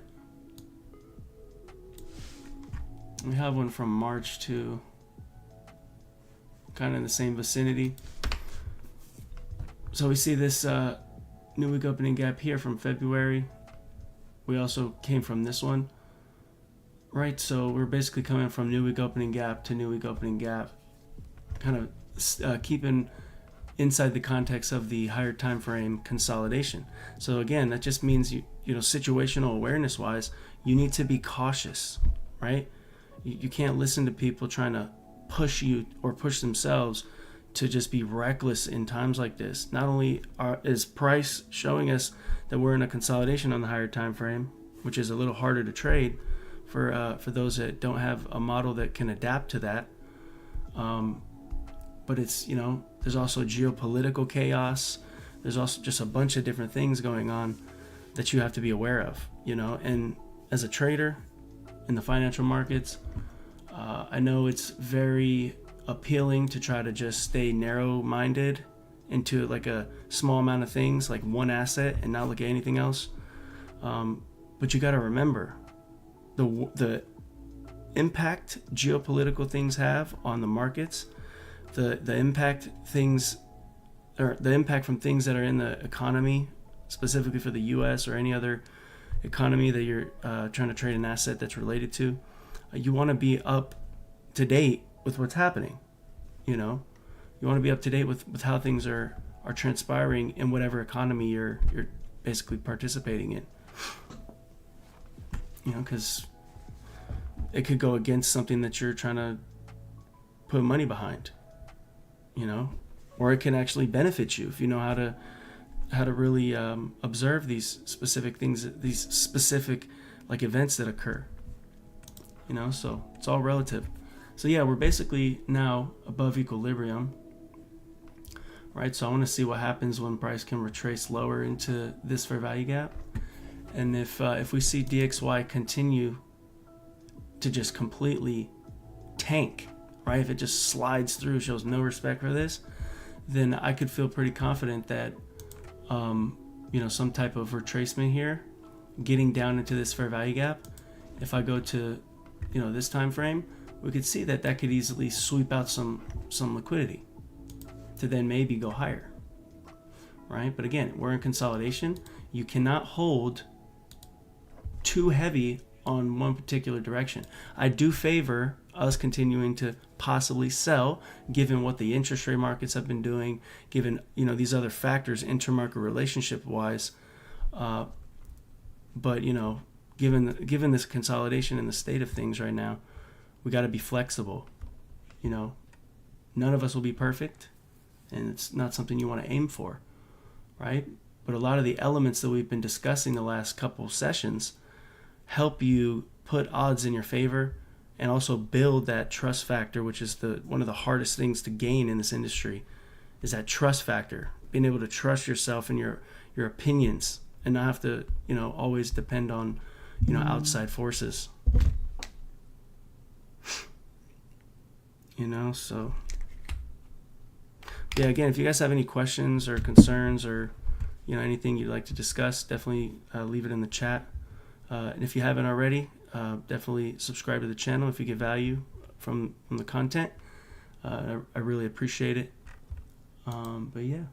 We have one from March too, kind of in the same vicinity. So we see this new week opening gap here from February. We also came from this one, right? So we're basically coming from new week opening gap to new week opening gap, kind of keeping inside the context of the higher time frame consolidation. So again, that just means you know, situational awareness wise, you need to be cautious, right? You can't listen to people trying to push you or push themselves to just be reckless in times like this. Not only is price showing us that we're in a consolidation on the higher time frame, which is a little harder to trade for those that don't have a model that can adapt to that. But it's, there's also geopolitical chaos. There's also just a bunch of different things going on that you have to be aware of, and as a trader in the financial markets, I know it's very appealing to try to just stay narrow-minded into like a small amount of things, like one asset, and not look at anything else. But you got to remember the impact geopolitical things have on the markets, the impact from things that are in the economy, specifically for the U.S. or any other economy that you're trying to trade an asset that's related to. You want to be up to date with what's happening. You want to be up to date with how things are transpiring in whatever economy you're basically participating in. Because it could go against something that you're trying to put money behind. Or it can actually benefit you if you know how to really observe these specific things, these specific like events that occur. So it's all relative. So yeah, we're basically now above equilibrium, right? So I want to see what happens when price can retrace lower into this fair value gap, and if we see DXY continue to just completely tank, right? If it just slides through, shows no respect for this, then I could feel pretty confident that some type of retracement here, getting down into this fair value gap. If I go to this time frame, we could see that could easily sweep out some liquidity to then maybe go higher, right? But again, we're in consolidation. You cannot hold too heavy on one particular direction. I do favor us continuing to possibly sell, given what the interest rate markets have been doing, given these other factors intermarket relationship wise. But given this consolidation and the state of things right now, we got to be flexible. None of us will be perfect, and it's not something you want to aim for, right? But a lot of the elements that we've been discussing the last couple sessions help you put odds in your favor and also build that trust factor, which is one of the hardest things to gain in this industry, is that trust factor, being able to trust yourself and your opinions and not have to always depend on outside forces. So yeah, again, if you guys have any questions or concerns or anything you'd like to discuss, definitely leave it in the chat. And if you haven't already, definitely subscribe to the channel if you get value from the content. I really appreciate it. But yeah.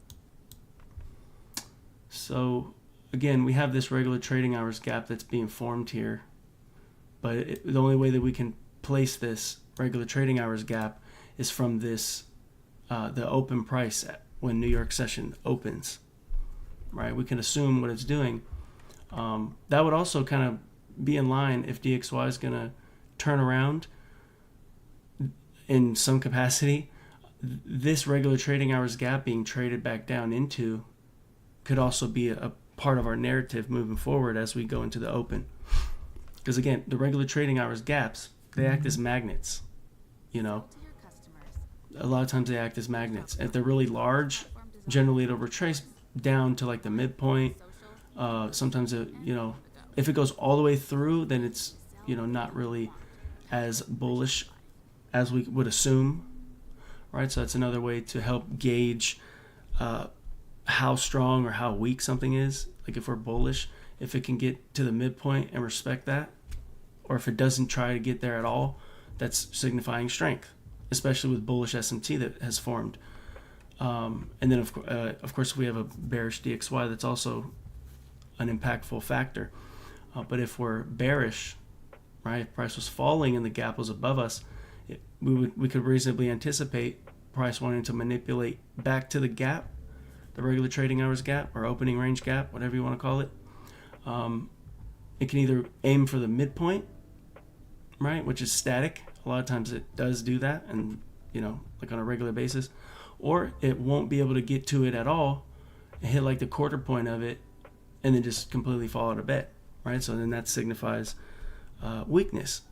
So again, we have this regular trading hours gap that's being formed here. But the only way that we can place this regular trading hours gap is from this the open price when New York session opens, right? We can assume what it's doing. That would also kind of be in line if DXY is going to turn around in some capacity. This regular trading hours gap being traded back down into could also be a part of our narrative moving forward as we go into the open. Because again, the regular trading hours gaps, they act as magnets. A lot of times they act as magnets. If they're really large, generally it'll retrace down to like the midpoint. Sometimes if it goes all the way through, then it's not really as bullish as we would assume, right? So that's another way to help gauge how strong or how weak something is. Like if we're bullish, if it can get to the midpoint and respect that, or if it doesn't try to get there at all, that's signifying strength, especially with bullish SMT that has formed. And then of course we have a bearish DXY that's also an impactful factor. But if we're bearish, right, if price was falling and the gap was above us, we could reasonably anticipate price wanting to manipulate back to the gap, the regular trading hours gap or opening range gap, whatever you want to call it. It can either aim for the midpoint, right, which is static. A lot of times it does do that, and like on a regular basis, or it won't be able to get to it at all and hit like the quarter point of it and then just completely fall out of bed, right? So then that signifies weakness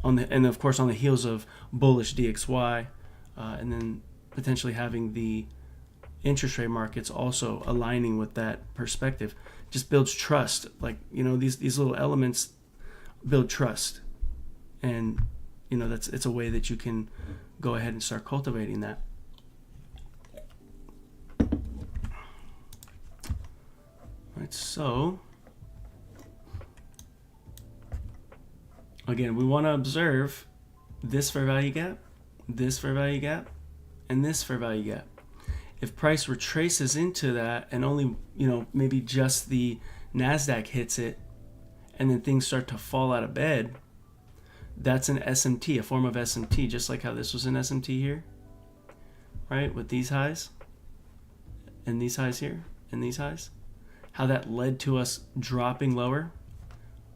and of course on the heels of bullish DXY, and then potentially having the interest rate markets also aligning with that perspective just builds trust. Like, you know, these little elements build trust, and you know, it's a way that you can go ahead and start cultivating that. Right, so again, we want to observe this fair value gap, this fair value gap, and this fair value gap. If price retraces into that and only, you know, maybe just the NASDAQ hits it and then things start to fall out of bed, that's an SMT, a form of SMT, just like how this was an SMT here, right? With these highs and these highs here and these highs, how that led to us dropping lower.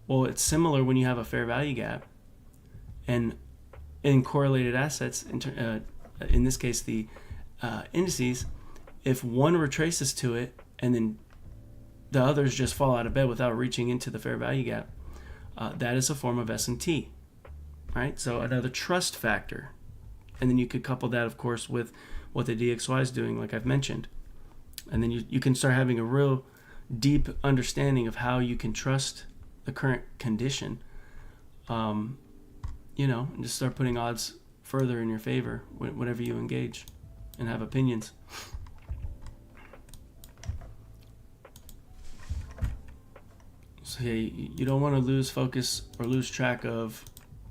Well, it's similar when you have a fair value gap and in correlated assets, in this case, the indices, if one retraces to it and then the others just fall out of bed without reaching into the fair value gap, that is a form of SMT, right? So another trust factor. And then you could couple that, of course, with what the DXY is doing, like I've mentioned. And then you can start having a real deep understanding of how you can trust the current condition, you know, and just start putting odds further in your favor whenever you engage and have opinions. So yeah, you don't want to lose focus or lose track of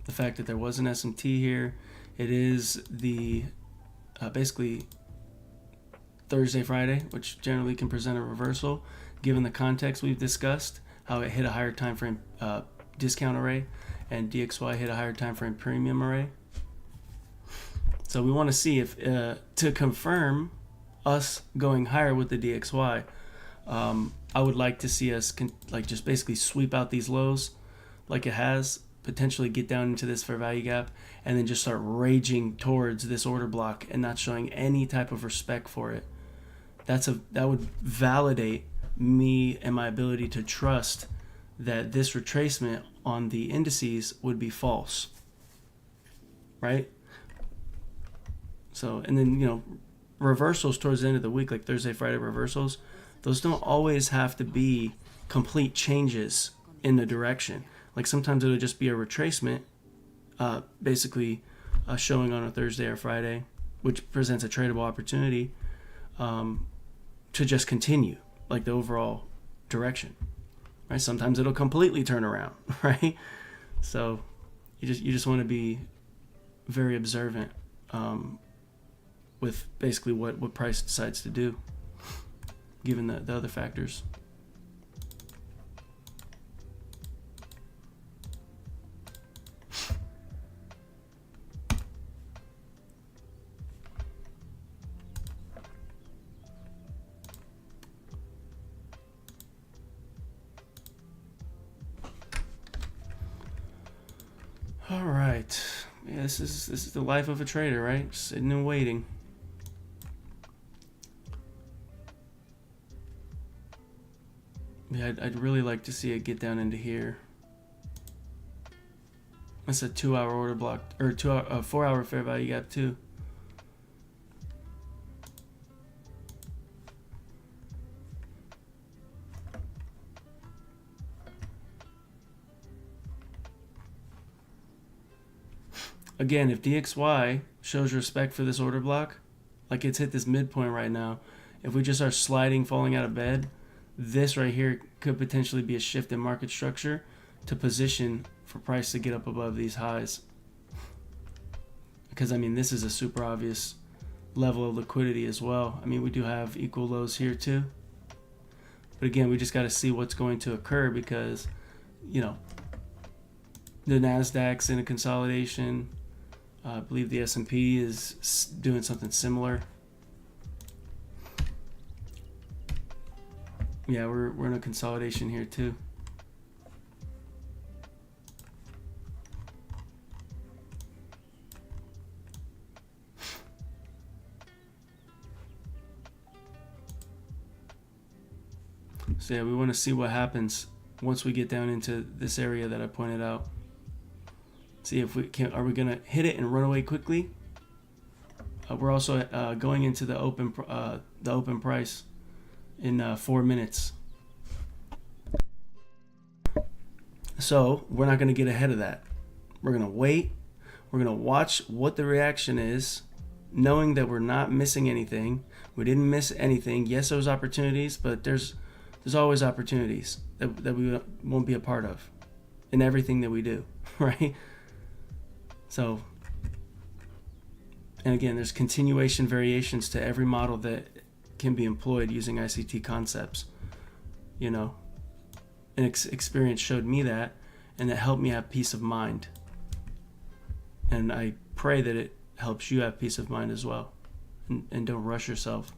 the fact that there was an SMT here. It is the basically Thursday, Friday, which generally can present a reversal given the context we've discussed, how it hit a higher time frame discount array and DXY hit a higher time frame premium array. So we want to see if to confirm us going higher with the DXY, I would like to see us like just basically sweep out these lows like it has, potentially get down into this fair value gap, and then just start raging towards this order block and not showing any type of respect for it. That would validate me and my ability to trust that this retracement on the indices would be false, right? So, and then, you know, reversals towards the end of the week, like Thursday, Friday reversals, those don't always have to be complete changes in the direction. Like sometimes it'll just be a retracement, basically showing on a Thursday or Friday, which presents a tradable opportunity to just continue like the overall direction, right? Sometimes it'll completely turn around, right? So you just want to be very observant with basically what price decides to do, given the other factors. All right, yeah, this is the life of a trader, right? Sitting and waiting. Yeah, I'd really like to see it get down into here. That's a 2-hour order block, or 4-hour fair value gap too. Again, if DXY shows respect for this order block, like it's hit this midpoint right now, if we just are sliding, falling out of bed, this right here could potentially be a shift in market structure to position for price to get up above these highs. Because, I mean, this is a super obvious level of liquidity as well. I mean, we do have equal lows here too. But again, we just got to see what's going to occur because, you know, the NASDAQ's in a consolidation. I believe the S&P is doing something similar. Yeah, we're in a consolidation here too. So yeah, we want to see what happens once we get down into this area that I pointed out. See if we can. Are we gonna hit it and run away quickly? We're also going into the open price in 4 minutes. So we're not gonna get ahead of that. We're gonna wait. We're gonna watch what the reaction is, knowing that we're not missing anything. We didn't miss anything. Yes, there was opportunities, but there's always opportunities that we won't be a part of in everything that we do, right? So, and again, there's continuation variations to every model that can be employed using ICT concepts, you know. And experience showed me that, and it helped me have peace of mind. And I pray that it helps you have peace of mind as well, and don't rush yourself.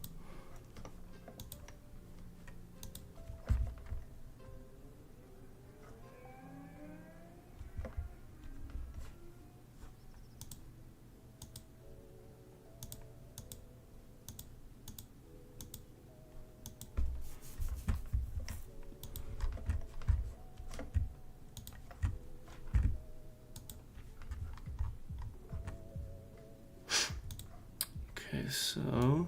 Okay, so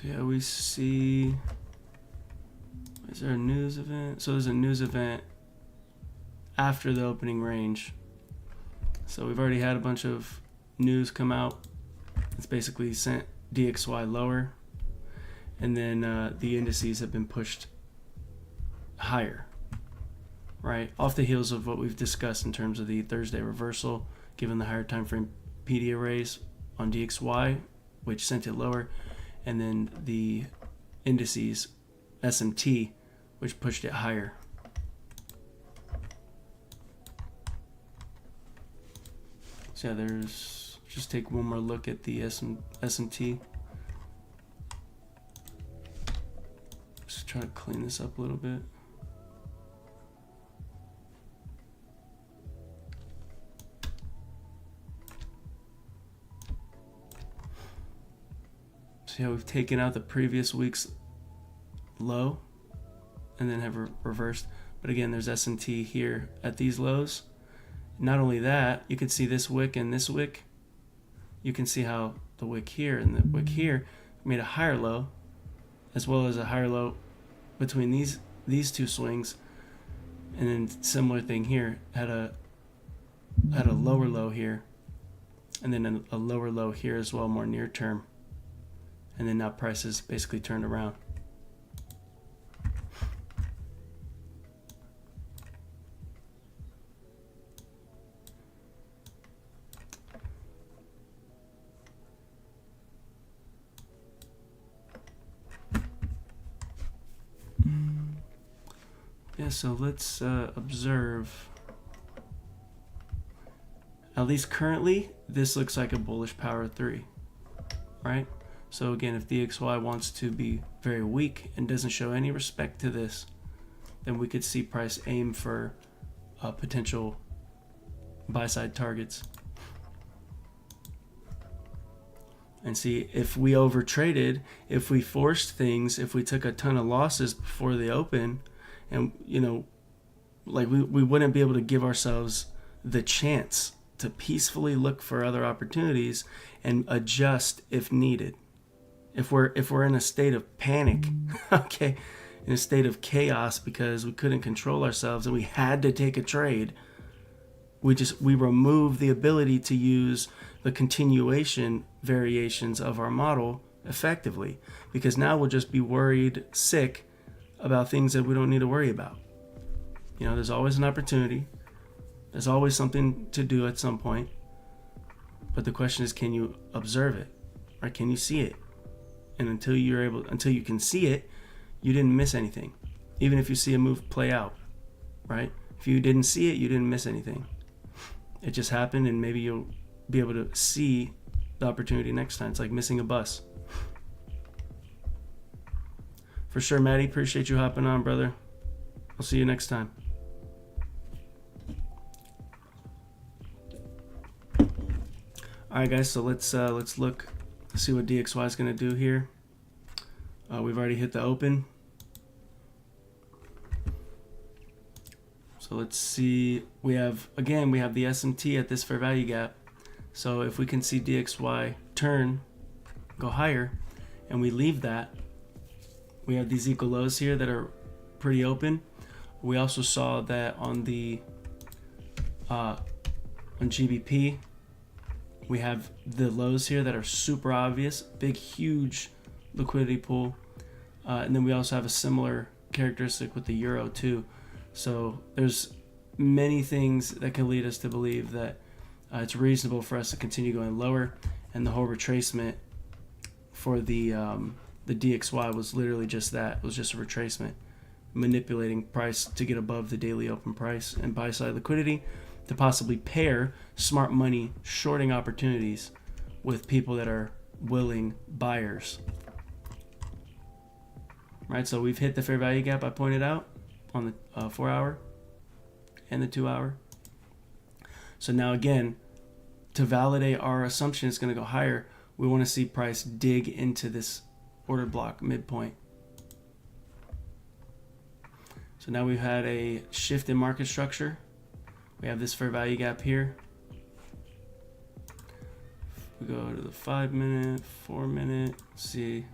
yeah, we see, is there a news event? So there's a news event after the opening range. So we've already had a bunch of news come out. It's basically sent DXY lower, and then the indices have been pushed higher, right? Off the heels of what we've discussed in terms of the Thursday reversal, given the higher time frame PD arrays on DXY, which sent it lower, and then the indices SMT, which pushed it higher. So yeah, there's, just take one more look at the SMT. Just try to clean this up a little bit. So yeah, we've taken out the previous week's low and then have reversed. But again, there's SMT here at these lows. Not only that, you can see this wick and this wick. You can see how the wick here and the wick here made a higher low, as well as a higher low between these two swings. And then similar thing here, had a lower low here, and then a lower low here as well, more near term. And then now prices basically turned around. Yeah, so let's observe. At least currently, this looks like a bullish power 3, right? So again, if DXY wants to be very weak and doesn't show any respect to this, then we could see price aim for potential buy-side targets. And see, if we overtraded, if we forced things, if we took a ton of losses before the open, and you know, like we wouldn't be able to give ourselves the chance to peacefully look for other opportunities and adjust if needed. If we're in a state of panic, okay, in a state of chaos because we couldn't control ourselves and we had to take a trade, we remove the ability to use the continuation variations of our model effectively, because now we'll just be worried sick about things that we don't need to worry about. You know, there's always an opportunity. There's always something to do at some point. But the question is, can you observe it? Or can you see it? And until you can see it, you didn't miss anything. Even if you see a move play out, right? If you didn't see it, you didn't miss anything. It just happened, and maybe you'll be able to see the opportunity next time. It's like missing a bus. For sure, Maddie. Appreciate you hopping on, brother. I'll see you next time. All right, guys. So let's look, see what DXY is going to do here. We've already hit the open. So let's see. We have the SMT at this fair value gap. So if we can see DXY turn, go higher, and we leave that, we have these equal lows here that are pretty open. We also saw that on the on GBP, we have the lows here that are super obvious, big, huge liquidity pool. And then we also have a similar characteristic with the euro too. So there's many things that can lead us to believe that it's reasonable for us to continue going lower, and the whole retracement for the DXY was literally just that. It was just a retracement, manipulating price to get above the daily open price and buy side liquidity to possibly pair smart money shorting opportunities with people that are willing buyers. Right, so we've hit the fair value gap I pointed out on the 4 hour and the 2 hour. So now again, to validate our assumption it's going to go higher, we want to see price dig into this order block midpoint. So now we've had a shift in market structure. We have this fair value gap here. We go to the 5 minute, 4 minute, see.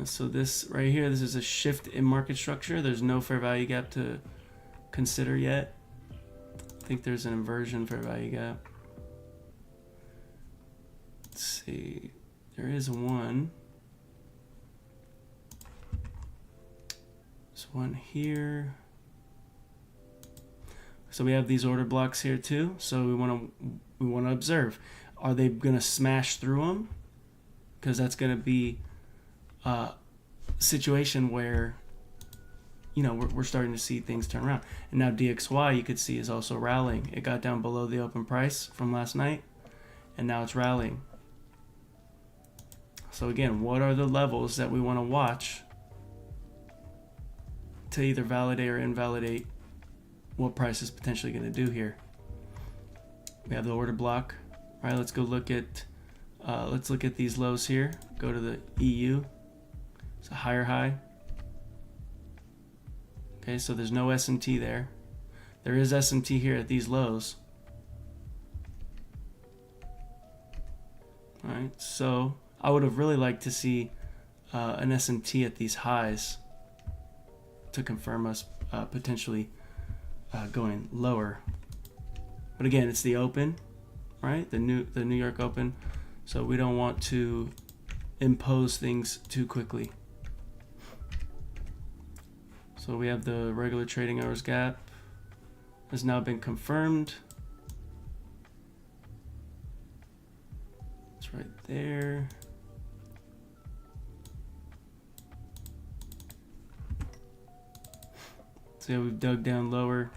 So this right here, this is a shift in market structure. There's no fair value gap to consider yet. I think there's an inversion fair value gap. Let's see, there is one. There's one here. So we have these order blocks here too. So we want to observe. Are they going to smash through them? Because that's going to be situation where, you know, we're starting to see things turn around. And now DXY, you could see, is also rallying. It got down below the open price from last night, and now it's rallying. So again, what are the levels that we want to watch to either validate or invalidate what price is potentially going to do here? We have the order block. All right, let's go look at these lows here. Go to the EU. It's a higher high. Okay, so there's no SMT there. There is SMT here at these lows. All right, so I would have really liked to see an SMT at these highs to confirm us potentially going lower. But again, it's the open, right? The New York Open. So we don't want to impose things too quickly. So we have the regular trading hours gap has now been confirmed. It's right there. So yeah, we've dug down lower.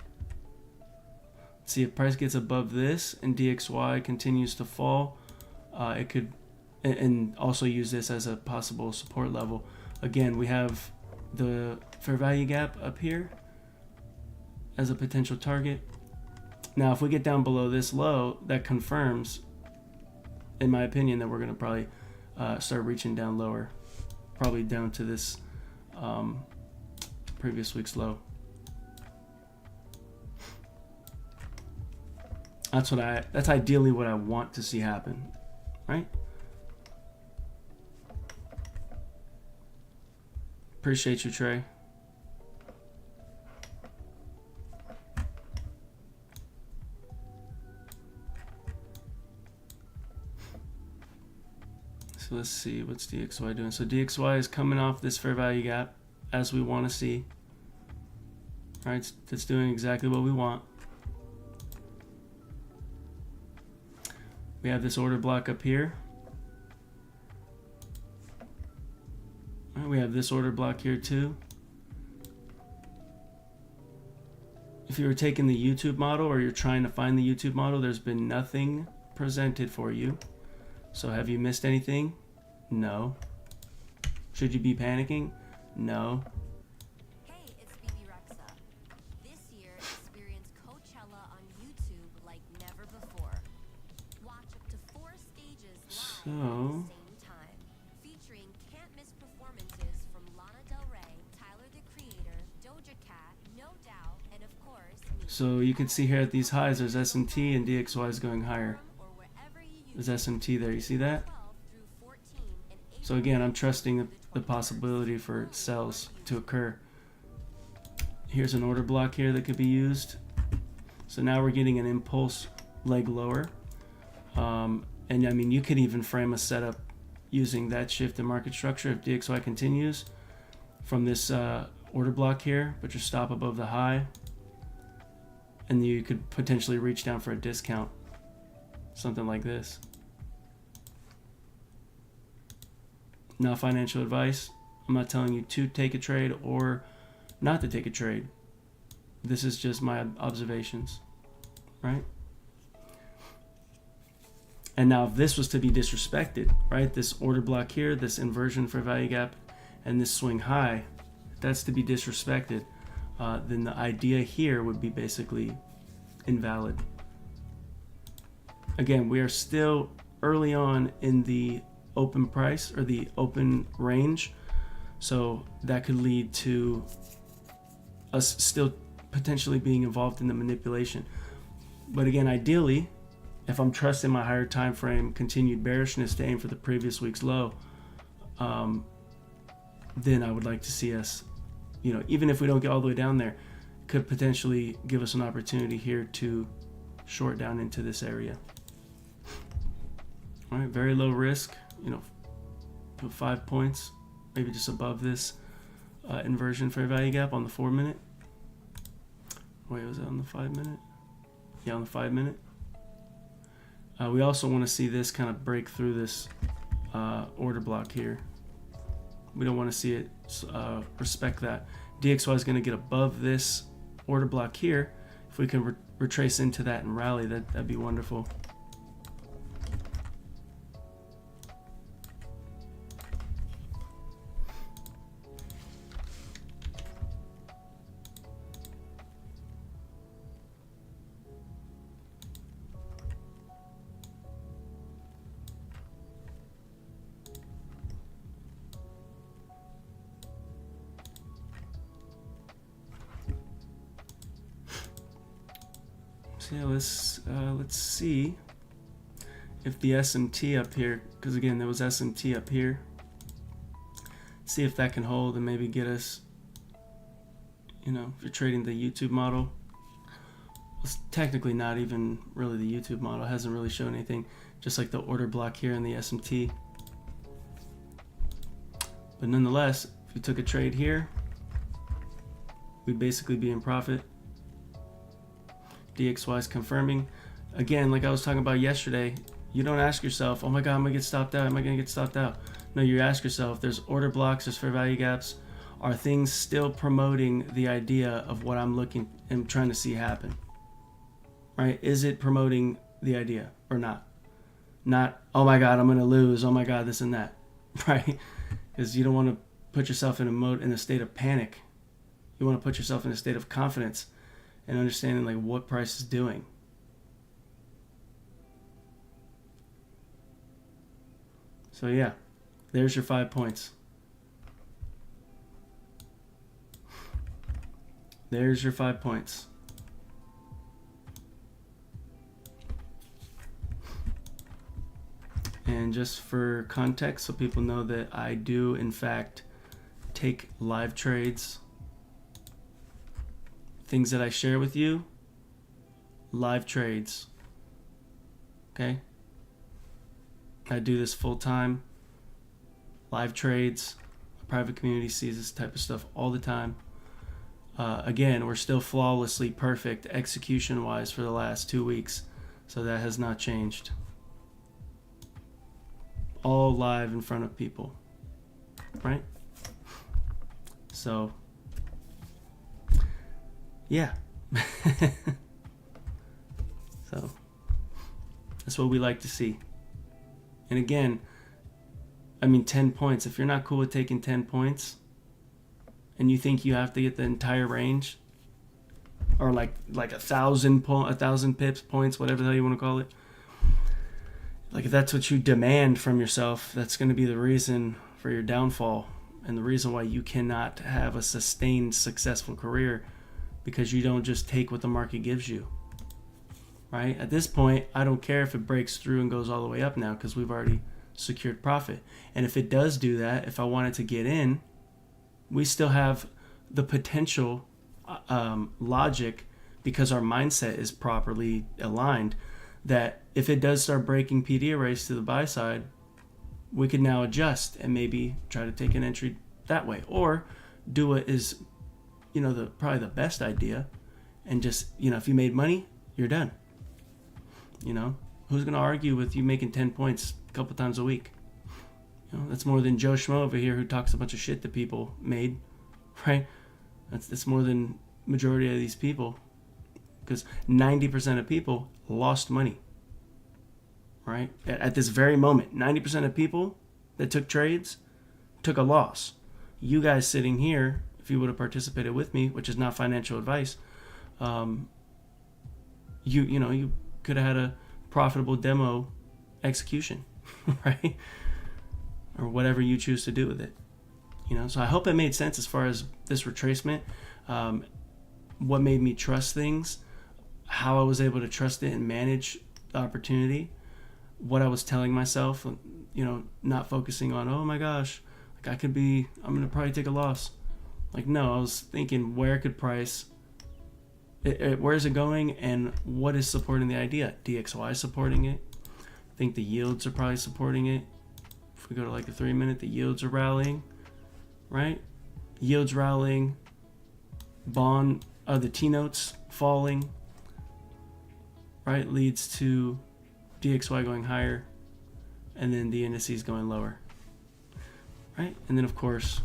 Let's see if price gets above this and DXY continues to fall. It could, and also use this as a possible support level. Again, we have the fair value gap up here as a potential target. Now, if we get down below this low, that confirms, in my opinion, that we're going to probably start reaching down lower, probably down to this previous week's low. That's ideally what I want to see happen, right? Appreciate you, Trey. So let's see, what's DXY doing? So DXY is coming off this fair value gap as we want to see. All right, it's doing exactly what we want. We have this order block up here. We have this order block here too. if you were taking the YouTube model or you're trying to find the YouTube model, there's been nothing presented for you. So have you missed anything? No. Should you be panicking? No. Hey, it's BB Rexa. This year, experience Coachella on YouTube like never before. Watch up to 4 stages live at the same time, featuring can't-miss performances from Lana Del Rey, Tyler the Creator, Doja Cat, No Doubt, and of course, me. So you can see here at these highs, there's SMT and DXY is going higher. There's SMT there, you see that? So again, I'm trusting the possibility for sells to occur. Here's an order block here that could be used. So now we're getting an impulse leg lower. And I mean, you could even frame a setup using that shift in market structure if DXY continues from this order block here, put your stop above the high, and you could potentially reach down for a discount. Something like this. Not financial advice. I'm not telling you to take a trade or not to take a trade. This is just my observations, right? And now if this was to be disrespected, right? This order block here, this inversion for value gap, and this swing high, if that's to be disrespected, then the idea here would be basically invalid. Again, we are still early on in the open price or the open range, so that could lead to us still potentially being involved in the manipulation. But again, ideally, if I'm trusting my higher time frame continued bearishness to aim for the previous week's low, then I would like to see us, you know, even if we don't get all the way down there, could potentially give us an opportunity here to short down into this area. All right, very low risk, you know, put 5 points, maybe just above this inversion fair value gap on the 4 minute. Wait, was that on the 5 minute? Yeah, on the 5 minute. We also want to see this kind of break through this order block here. We don't want to see it respect that. DXY is going to get above this order block here. If we can retrace into that and rally, that'd be wonderful. So yeah, let's see if the SMT up here, because again there was SMT up here, see if that can hold and maybe get us, you know, if you're trading the YouTube model. It's technically not even really the YouTube model, it hasn't really shown anything, just like the order block here in the SMT. But nonetheless, if you took a trade here, we'd basically be in profit. DXY is confirming. Again, like I was talking about yesterday, you don't ask yourself, oh my god, am I gonna get stopped out? Am I gonna get stopped out? No, you ask yourself, there's order blocks, there's fair value gaps. Are things still promoting the idea of what I'm looking and trying to see happen? Right? Is it promoting the idea or not? Not, oh my god, I'm gonna lose, oh my god, this and that. Right? Because you don't want to put yourself in a state of panic. You want to put yourself in a state of confidence and understanding like what price is doing. So yeah, there's your 5 points. There's your 5 points. And just for context, so people know that I do in fact take live trades. Things that I share with you, live trades. Okay? I do this full time. Live trades. The private community sees this type of stuff all the time. Again, we're still flawlessly perfect execution wise for the last 2 weeks. So that has not changed. All live in front of people. Right? So yeah, So that's what we like to see. And again, I mean, 10 points. If you're not cool with taking 10 points and you think you have to get the entire range, or like 1,000 pips, points, whatever the hell you want to call it, like if that's what you demand from yourself, that's going to be the reason for your downfall and the reason why you cannot have a sustained successful career, because you don't just take what the market gives you. Right? At this point, I don't care if it breaks through and goes all the way up now, because we've already secured profit. And if it does do that, if I wanted to get in, we still have the potential logic, because our mindset is properly aligned, that if it does start breaking PD arrays to the buy side, we can now adjust and maybe try to take an entry that way, or do what is, probably the best idea, and just, if you made money, you're done. Who's going to argue with you making 10 points a couple times a week? That's more than Joe Schmo over here who talks a bunch of shit that people made, right? That's more than majority of these people, because 90% of people lost money, right? At this very moment, 90% of people that took trades took a loss. You guys sitting here, if you would have participated with me, which is not financial advice, you could have had a profitable demo execution, right? Or whatever you choose to do with it. So I hope it made sense as far as this retracement, what made me trust things, how I was able to trust it and manage the opportunity, what I was telling myself, not focusing on, oh my gosh, like I'm going to probably take a loss. Like, no, I was thinking, where could price, where's it going, and what is supporting the idea? DXY supporting it. I think the yields are probably supporting it. If we go to like the 3-minute, the yields are rallying, right? Yields rallying, the T-notes falling, right? Leads to DXY going higher, and then the indices going lower, right? And then of course,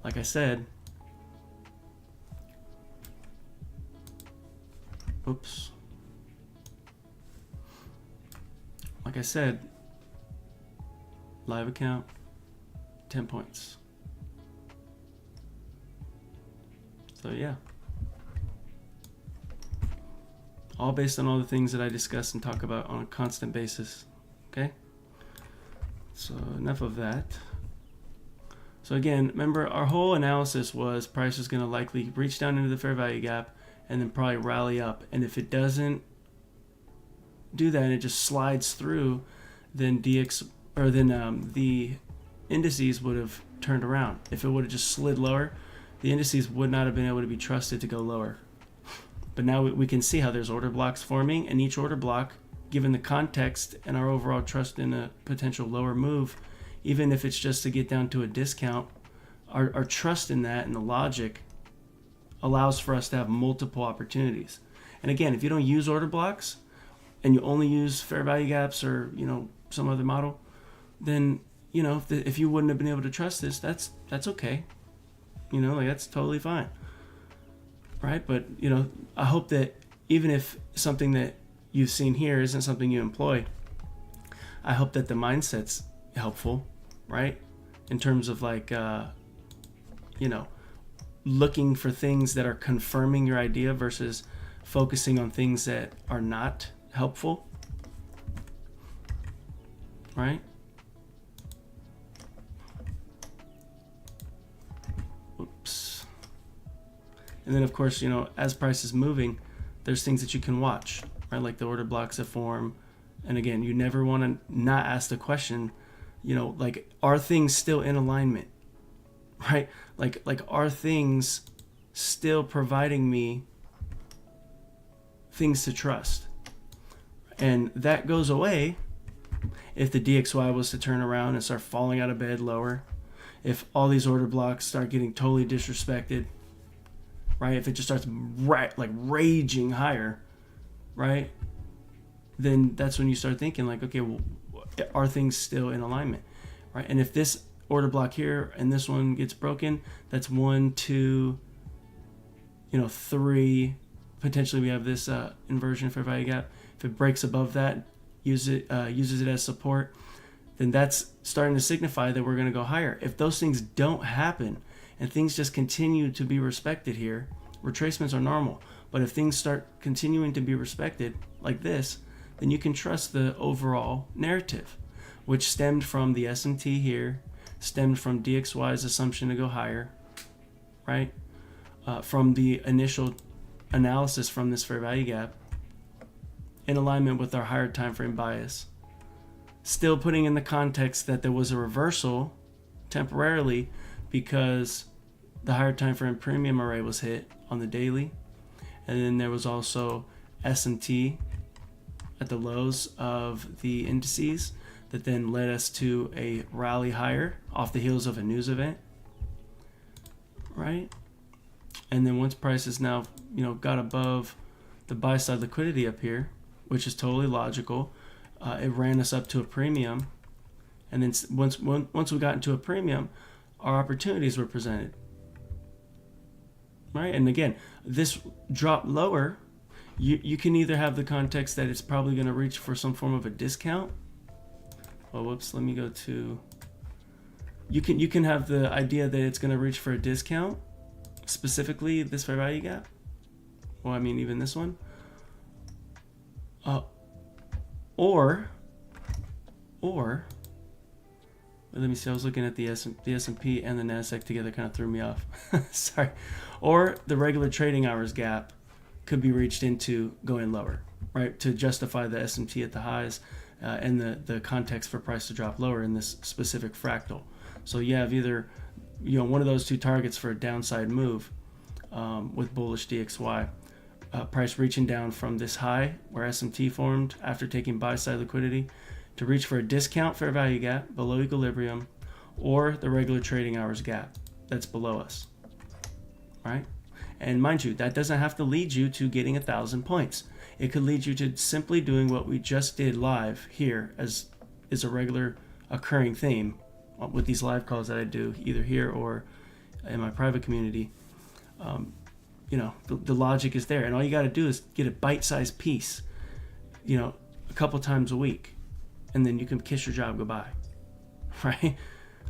like I said, live account, 10 points. So yeah, all based on all the things that I discuss and talk about on a constant basis. Okay, so enough of that. So again, remember, our whole analysis was price is going to likely reach down into the fair value gap and then probably rally up, and if it doesn't do that and it just slides through, then the indices would have turned around. If it would have just slid lower, the indices would not have been able to be trusted to go lower. But now we can see how there's order blocks forming, and each order block, given the context and our overall trust in a potential lower move, even if it's just to get down to a discount, our trust in that and the logic allows for us to have multiple opportunities. And again, if you don't use order blocks and you only use fair value gaps or some other model, then if you wouldn't have been able to trust this, that's okay. That's totally fine, right? But I hope that even if something that you've seen here isn't something you employ, I hope that the mindset's helpful, right? In terms of looking for things that are confirming your idea versus focusing on things that are not helpful, right? Oops. And then of course, as price is moving, there's things that you can watch, right? Like the order blocks that form. And again, you never want to not ask the question, are things still in alignment, right? Like are things still providing me things to trust? And that goes away if the DXY was to turn around and start falling out of bed lower, if all these order blocks start getting totally disrespected, right? If it just starts raging higher, right? Then that's when you start thinking okay, well, are things still in alignment, right? And if this order block here and this one gets broken, that's 1, 2, 3, potentially we have this inversion fair value gap. If it breaks above that, uses it as support, then that's starting to signify that we're going to go higher. If those things don't happen and things just continue to be respected here, retracements are normal. But if things start continuing to be respected like this, then you can trust the overall narrative, which stemmed from the S&T here, stemmed from DXY's assumption to go higher, right? From the initial analysis from this fair value gap, in alignment with our higher time frame bias. Still putting in the context that there was a reversal temporarily because the higher time frame premium array was hit on the daily, and then there was also S&T at the lows of the indices that then led us to a rally higher off the heels of a news event, right? And then once prices now got above the buy side liquidity up here, which is totally logical, it ran us up to a premium, and then once we got into a premium, our opportunities were presented, right? And again, this drop lower, you can either have the context that it's probably going to reach for some form of a discount. Oh, whoops, let me go to, you can have the idea that it's going to reach for a discount, specifically this fair value gap. Well, I mean, even this one. Or let me see, I was looking at the S&P and the NASDAQ together, kind of threw me off. Sorry. Or the regular trading hours gap could be reached into going lower, right? To justify the S&T at the highs and the context for price to drop lower in this specific fractal. So you have either one of those two targets for a downside move with bullish DXY. Price reaching down from this high where S&T formed after taking buy side liquidity to reach for a discount fair value gap below equilibrium, or the regular trading hours gap that's below us, right? And mind you, that doesn't have to lead you to getting 1,000 points. It could lead you to simply doing what we just did live here, as is a regular occurring theme with these live calls that I do either here or in my private community. The logic is there, and all you got to do is get a bite-sized piece, a couple times a week, and then you can kiss your job goodbye, right?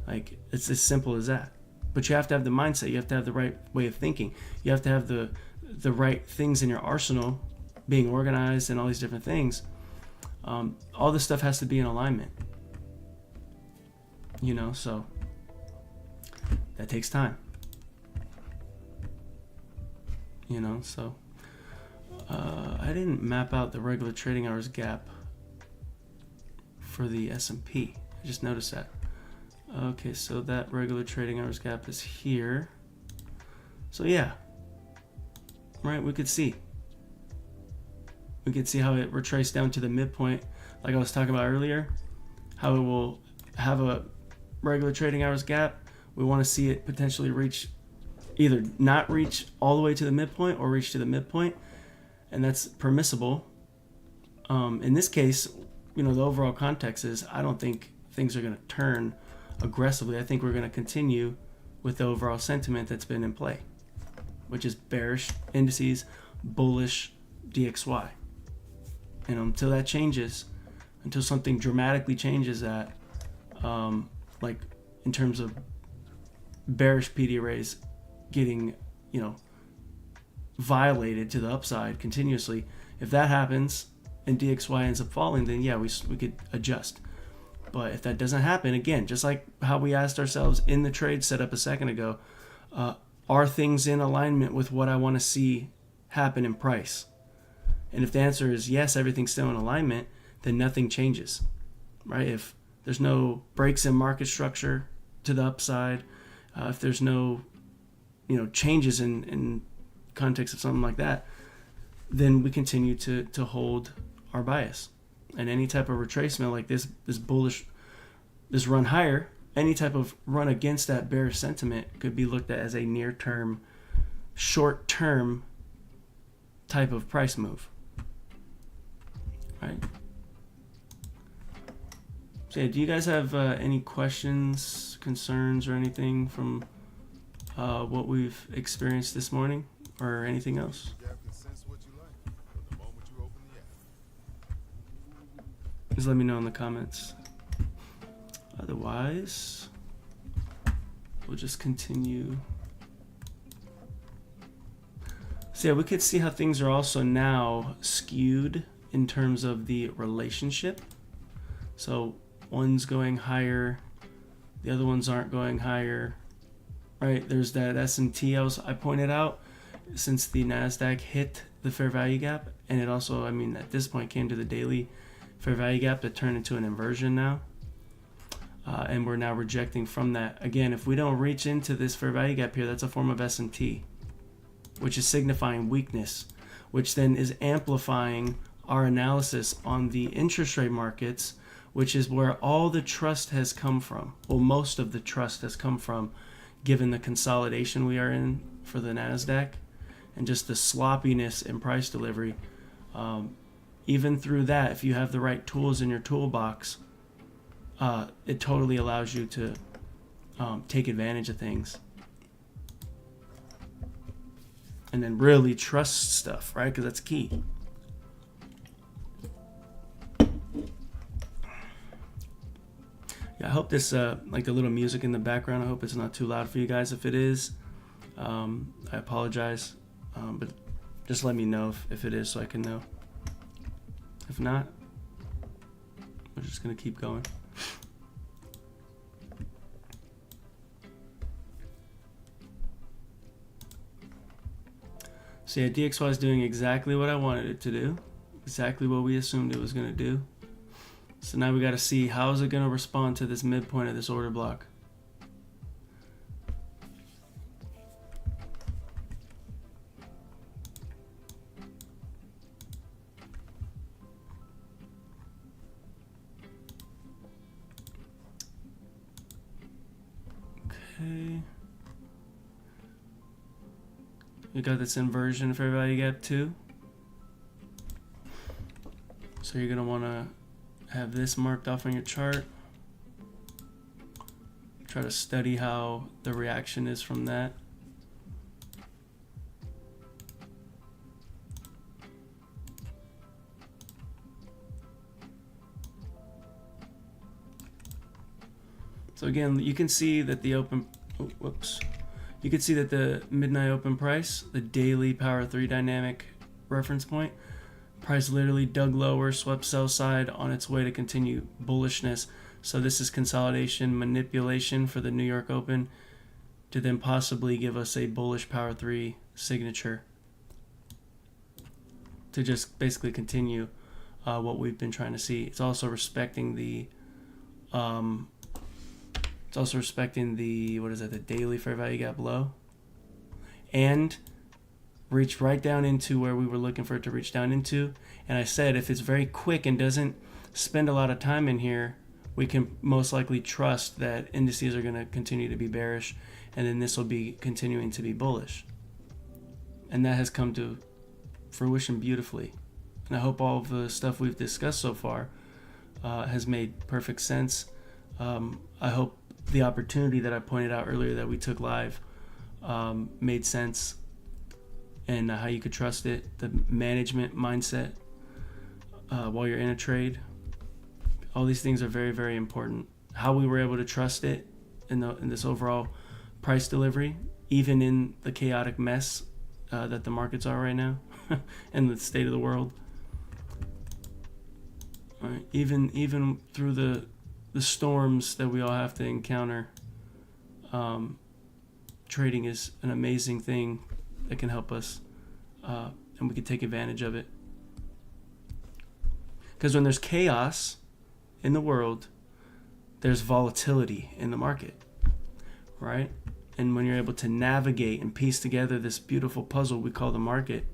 Like, it's as simple as that. But you have to have the mindset. You have to have the right way of thinking. You have to have the right things in your arsenal, being organized and all these different things. All this stuff has to be in alignment, so that takes time. So I didn't map out the regular trading hours gap for the S&P. I just noticed that. Okay, so that regular trading hours gap is here. So yeah, right, we could see how it retraced down to the midpoint, like I was talking about earlier, how it will have a regular trading hours gap. We want to see it potentially reach, either not reach all the way to the midpoint or reach to the midpoint, and that's permissible. In this case, the overall context is I don't think things are going to turn aggressively. I think we're going to continue with the overall sentiment that's been in play, which is bearish indices, bullish DXY. And until that changes, until something dramatically changes that, like in terms of bearish PD arrays getting, violated to the upside continuously, if that happens and DXY ends up falling, then yeah, we could adjust. But if that doesn't happen, again, just like how we asked ourselves in the trade setup a second ago, are things in alignment with what I want to see happen in price? And if the answer is yes, everything's still in alignment, then nothing changes, right? If there's no breaks in market structure to the upside, if there's no changes in context of something like that, then we continue to hold our bias. And any type of retracement like this bullish, this run higher, any type of run against that bearish sentiment could be looked at as a near-term, short-term type of price move, right? So yeah, do you guys have any questions, concerns, or anything from what we've experienced this morning? or anything else? Just let me know in the comments. Otherwise, we'll just continue. So yeah, we could see how things are also now skewed in terms of the relationship. So one's going higher, the other ones aren't going higher, right? There's that S&T I pointed out since the NASDAQ hit the fair value gap, and it also, I mean, at this point came to the daily fair value gap that turned into an inversion now. And we're now rejecting from that. Again, if we don't reach into this fair value gap here, that's a form of S&T, which is signifying weakness, which then is amplifying our analysis on the interest rate markets, which is where all the trust has come from. Well, most of the trust has come from, given the consolidation we are in for the NASDAQ and just the sloppiness in price delivery. Even through that, if you have the right tools in your toolbox, it totally allows you to take advantage of things. And then really trust stuff, right? Because that's key. Yeah, I hope this, like the little music in the background, I hope it's not too loud for you guys. If it is, I apologize. But just let me know if it is so I can know. If not, we're just going to keep going. So yeah, DXY is doing exactly what I wanted it to do. Exactly what we assumed it was going to do. So now we got to see how is it going to respond to this midpoint of this order block. Okay. We got this inversion fair value gap too. So you're going to want to have this marked off on your chart. Try to study how the reaction is from that. So again, you can see that the open, you can see that the midnight open price, the daily power 3 dynamic reference point, price literally dug lower, swept sell side on its way to continue bullishness. So this is consolidation, manipulation for the New York Open to then possibly give us a bullish power 3 signature to just basically continue what we've been trying to see. It's also respecting the what is that, the daily fair value gap low, and reach right down into where we were looking for it to reach down into. And I said if it's very quick and doesn't spend a lot of time in here, we can most likely trust that indices are going to continue to be bearish, and then this will be continuing to be bullish. And that has come to fruition beautifully. And I hope all of the stuff we've discussed so far has made perfect sense. I hope the opportunity that I pointed out earlier that we took live made sense, and how you could trust it, the management mindset while you're in a trade. All these things are very, very important. How we were able to trust it in this overall price delivery, even in the chaotic mess that the markets are right now, and the state of the world. All right. Even through the storms that we all have to encounter, trading is an amazing thing that can help us, and we can take advantage of it. Because when there's chaos in the world, there's volatility in the market, right? And when you're able to navigate and piece together this beautiful puzzle we call the market,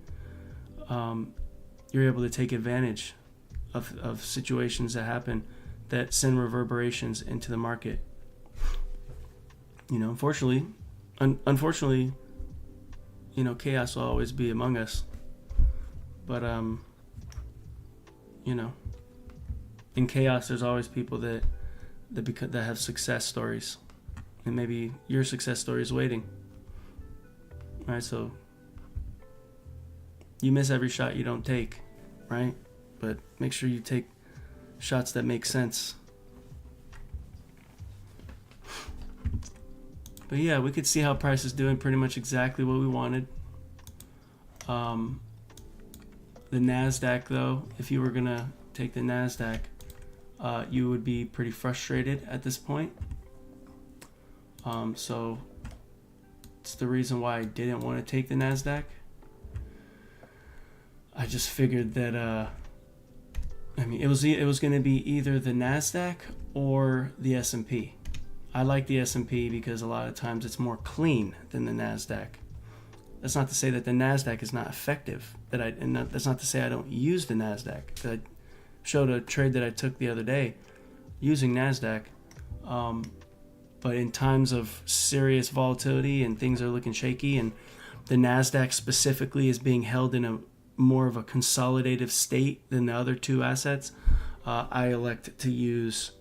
you're able to take advantage of situations that happen that send reverberations into the market. You know, unfortunately, you know, chaos will always be among us. But you know, in chaos, there's always people that have success stories, and maybe your success story is waiting. All right, so You miss every shot you don't take, right? But make sure you take shots that make sense. But yeah, we could see how price is doing pretty much exactly what we wanted. The NASDAQ, though, if you were going to take the NASDAQ, you would be pretty frustrated at this point. So it's the reason why I didn't want to take the NASDAQ. I just figured that, I mean, it was going to be either the NASDAQ or the S&P. I like the S&P because a lot of times it's more clean than the NASDAQ. That's not to say that the NASDAQ is not effective. That's not to say I don't use the NASDAQ. I showed a trade that I took the other day using NASDAQ. But in times of serious volatility and things are looking shaky, and the NASDAQ specifically is being held in a more of a consolidative state than the other two assets, I elect to use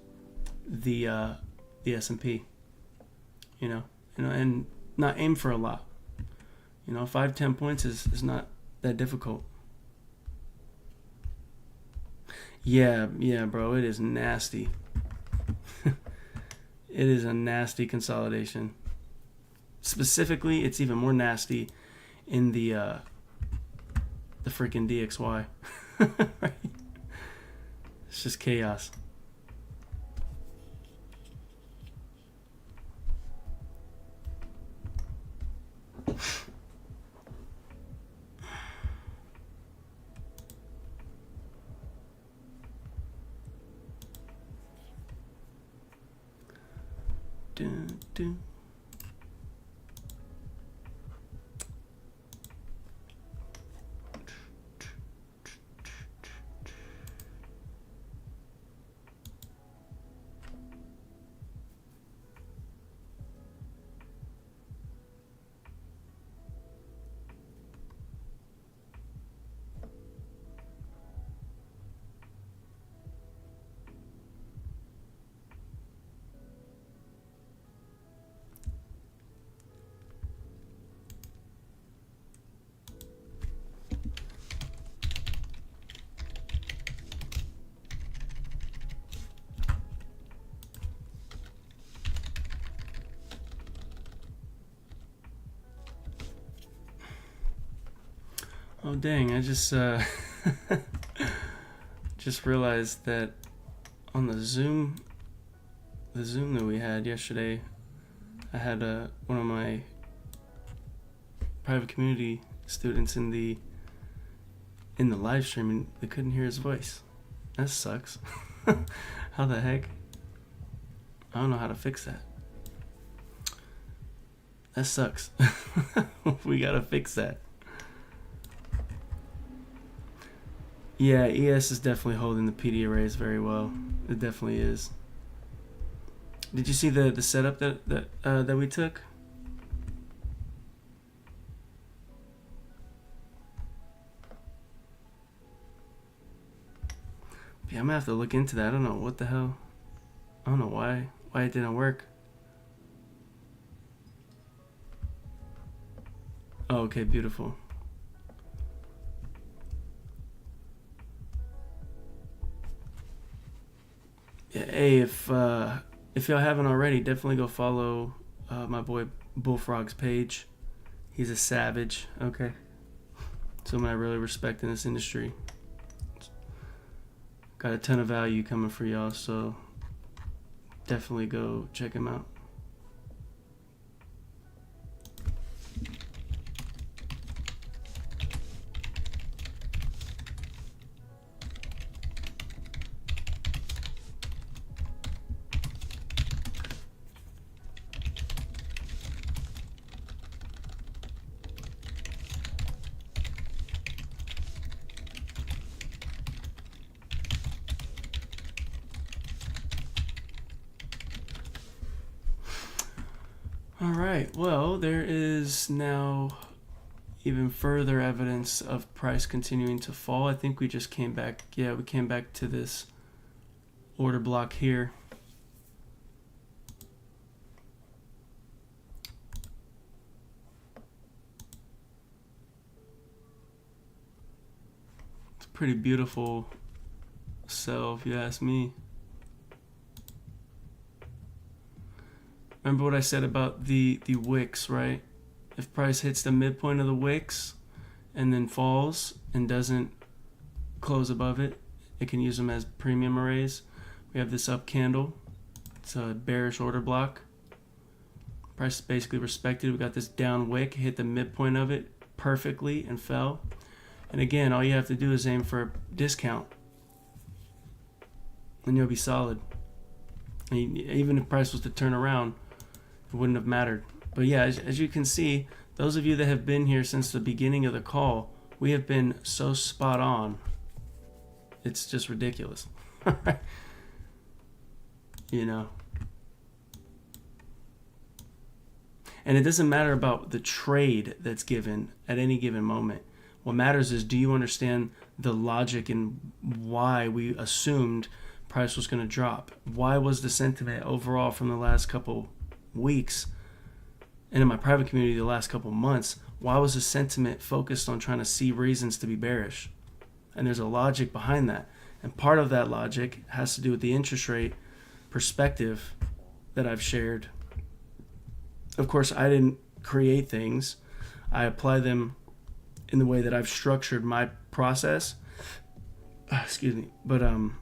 the S&P. And not aim for a lot. 5-10 points is not that difficult. Yeah, bro, it is nasty. It is a nasty consolidation. Specifically, it's even more nasty in the freaking DXY. Right? It's just chaos. Dun, dun. Oh dang, I just just realized that on the Zoom that we had yesterday, I had one of my private community students in the live stream, and they couldn't hear his voice. That sucks. How the heck? I don't know how to fix that. That sucks. We gotta fix that. Yeah, ES is definitely holding the PD arrays very well. It definitely is. Did you see the setup that we took? Yeah, I'm gonna have to look into that. I don't know what the hell. I don't know why it didn't work. Oh, okay, beautiful. Yeah, hey, if y'all haven't already, definitely go follow my boy Bullfrog's page. He's a savage. Okay, someone I really respect in this industry. Got a ton of value coming for y'all, so definitely go check him out. Alright, well, there is now even further evidence of price continuing to fall. I think we just came back, we came back to this order block here. pretty beautiful sell, if you ask me. Remember what I said about the wicks, right? If price hits the midpoint of the wicks and then falls and doesn't close above it, it can use them as premium arrays. We have this up candle. It's a bearish order block. Price is basically respected. We got this down wick, hit the midpoint of it perfectly and fell. And again, all you have to do is aim for a discount and you'll be solid. And even if price was to turn around, it wouldn't have mattered. But yeah, as you can see, those of you that have been here since the beginning of the call, we have been so spot on. It's just ridiculous. You know. And it doesn't matter about the trade that's given at any given moment. What matters is, do you understand the logic and why we assumed price was going to drop? Why was the sentiment overall from the last couple weeks, and in my private community the last couple months, why was the sentiment focused on trying to see reasons to be bearish? And there's a logic behind that. And part of that logic has to do with the interest rate perspective that I've shared. Of course, I didn't create things. I apply them in the way that I've structured my process. Excuse me. But I'm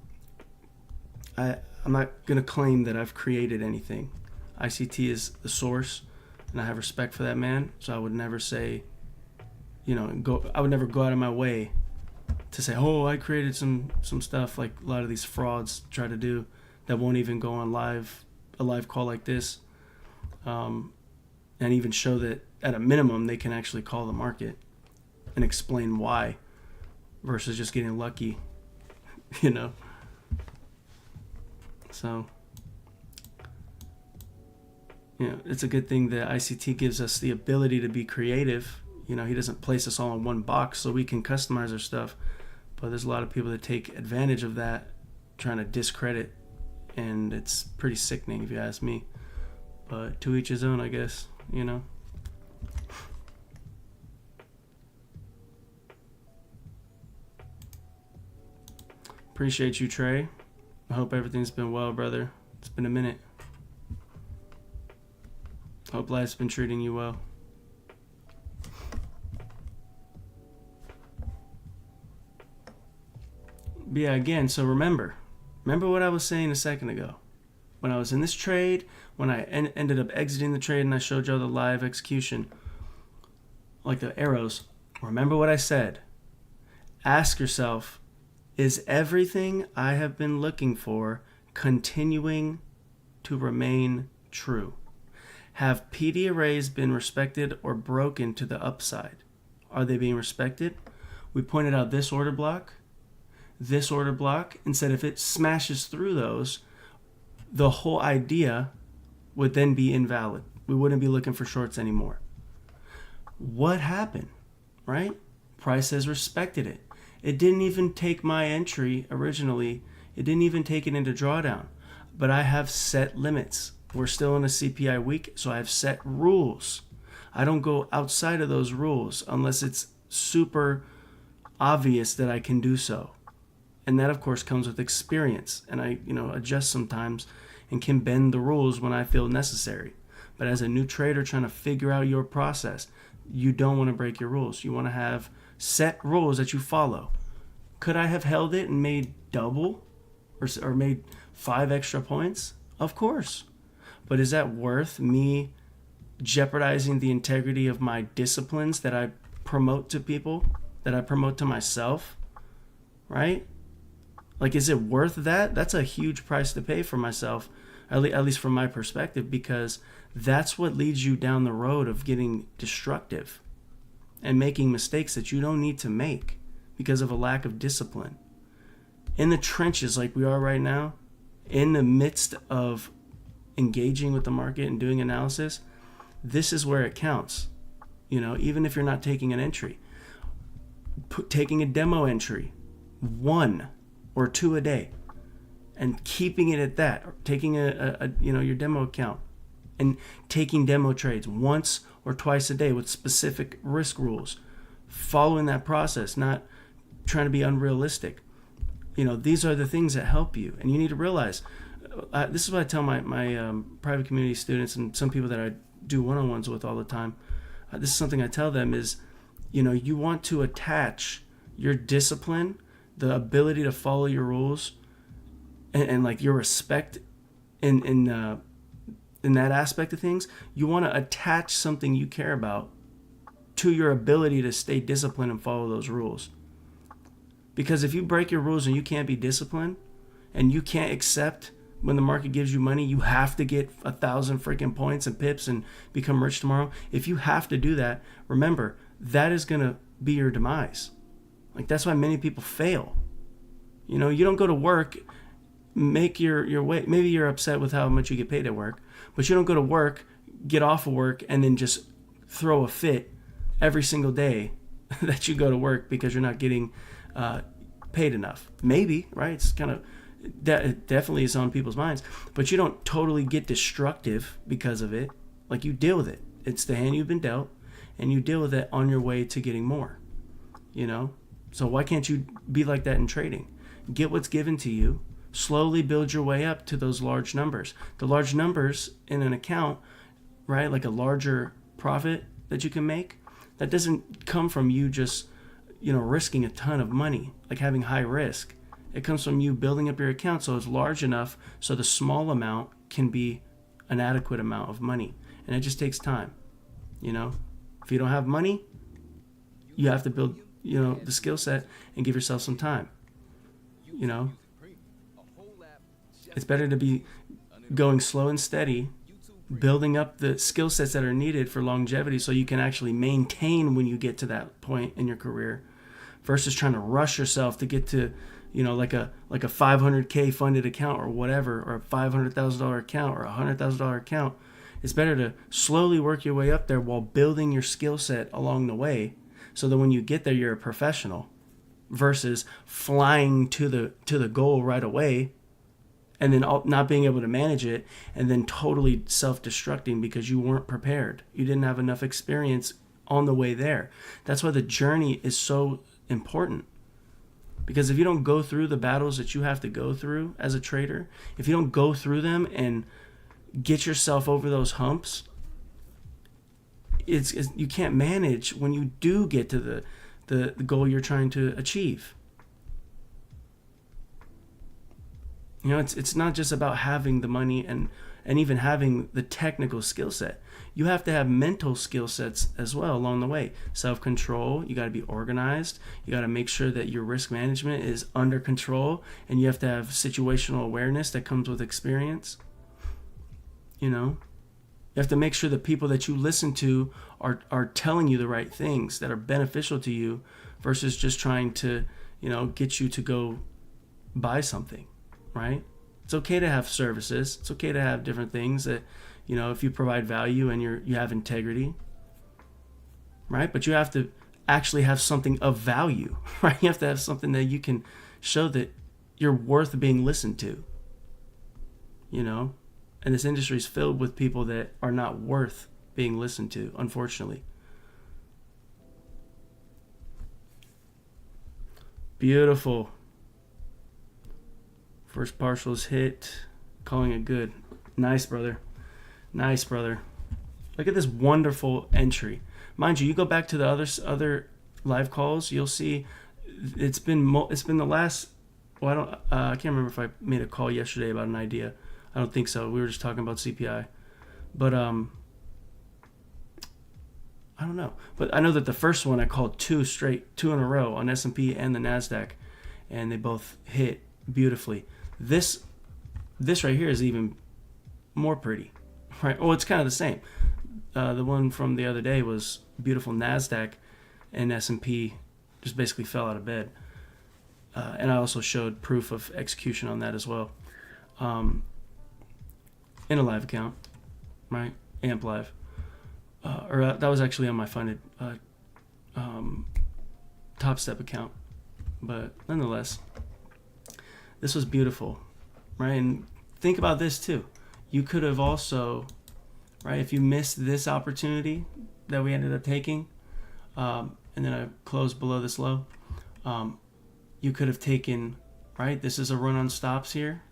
not going to claim that I've created anything. ICT is the source, and I have respect for that man. So I would never say, I would never go out of my way to say, oh, I created some stuff like a lot of these frauds try to do that won't even go on a live call like this. And even show that at a minimum they can actually call the market and explain why versus just getting lucky, So, it's a good thing that ICT gives us the ability to be creative. He doesn't place us all in one box so we can customize our stuff. But there's a lot of people that take advantage of that, trying to discredit, and it's pretty sickening if you ask me. But to each his own, I guess, Appreciate you, Trey. I hope everything's been well, brother. It's been a minute. Hope life's been treating you well. But yeah, again, so remember what I was saying a second ago. When I was in this trade, when I ended up exiting the trade and I showed y'all the live execution, like the arrows, remember what I said. Ask yourself, is everything I have been looking for continuing to remain true? Have PD arrays been respected or broken to the upside? Are they being respected? We pointed out this order block, and said if it smashes through those, the whole idea would then be invalid. We wouldn't be looking for shorts anymore. What happened, right? Price has respected it. It didn't even take my entry originally. It didn't even take it into drawdown. But I have set limits. We're still in a CPI week, so I have set rules. I don't go outside of those rules unless it's super obvious that I can do so. And that, of course, comes with experience. And I, adjust sometimes and can bend the rules when I feel necessary. But as a new trader trying to figure out your process, you don't want to break your rules. You want to have set rules that you follow. Could I have held it and made double or made 5 extra points? Of course. But is that worth me jeopardizing the integrity of my disciplines that I promote to people, that I promote to myself? Right? Like, is it worth that? That's a huge price to pay for myself, at least from my perspective, because that's what leads you down the road of getting destructive and making mistakes that you don't need to make because of a lack of discipline. In the trenches like we are right now, in the midst of engaging with the market and doing analysis, this is where it counts. Even if you're not taking an entry, taking a demo entry, 1 or 2 a day, and keeping it at that, or taking your demo account and taking demo trades once or twice a day with specific risk rules, following that process, not trying to be unrealistic. These are the things that help you, and you need to realize. This is what I tell my private community students and some people that I do one-on-ones with all the time. This is something I tell them is, you want to attach your discipline, the ability to follow your rules, and like your respect in that aspect of things. You want to attach something you care about to your ability to stay disciplined and follow those rules. Because if you break your rules and you can't be disciplined, and you can't accept when the market gives you money, you have to get 1,000 freaking points and pips and become rich tomorrow. If you have to do that, remember, that is going to be your demise. Like, that's why many people fail. You don't go to work, make your way. Maybe you're upset with how much you get paid at work, but you don't go to work, get off of work, and then just throw a fit every single day that you go to work because you're not getting paid enough. Maybe, right? It's kind of, that it definitely is on people's minds, but you don't totally get destructive because of it. Like, you deal with it. It's the hand you've been dealt, and you deal with it on your way to getting more. So why can't you be like that in trading? Get what's given to you, slowly build your way up to those large numbers. The large numbers in an account, right? Like a larger profit that you can make, that doesn't come from you just, risking a ton of money, like having high risk. It comes from you building up your account so it's large enough so the small amount can be an adequate amount of money. And it just takes time. If you don't have money, you have to build, the skill set and give yourself some time. It's better to be going slow and steady, building up the skill sets that are needed for longevity so you can actually maintain when you get to that point in your career, versus trying to rush yourself to get to, like a $500K funded account or whatever, or a $500,000 account or a $100,000 account. It's better to slowly work your way up there while building your skill set along the way, so that when you get there, you're a professional, versus flying to the goal right away and then not being able to manage it, and then totally self-destructing because you weren't prepared. You didn't have enough experience on the way there. That's why the journey is so important. Because if you don't go through the battles that you have to go through as a trader, if you don't go through them and get yourself over those humps, it's you can't manage when you do get to the goal you're trying to achieve. It's not just about having the money and even having the technical skill set. You have to have mental skill sets as well along the way. Self-control, you got to be organized. You got to make sure that your risk management is under control, and you have to have situational awareness that comes with experience. You have to make sure the people that you listen to are telling you the right things that are beneficial to you, versus just trying to, get you to go buy something. Right? It's okay to have services. It's okay to have different things that, if you provide value and you have integrity, right? But you have to actually have something of value, right? You have to have something that you can show that you're worth being listened to, And this industry is filled with people that are not worth being listened to, unfortunately. Beautiful. First partial is hit. Calling it good. Nice, brother. Nice, brother. Look at this wonderful entry. Mind you, you go back to the other live calls, you'll see it's been the last. Well, I can't remember if I made a call yesterday about an idea. I don't think so. We were just talking about CPI, but I don't know. But I know that the first one I called two in a row on S&P and the Nasdaq, and they both hit beautifully. This right here is even more pretty, right? Oh, it's kind of the same. The one from the other day was beautiful Nasdaq, and S&P just basically fell out of bed. And I also showed proof of execution on that as well, in a live account, right? AMP Live, that was actually on my funded Top Step account, but nonetheless. This was beautiful, right? And think about this too. You could have also, right, if you missed this opportunity that we ended up taking, and then I closed below this low, you could have taken, right? This is a run on stops here,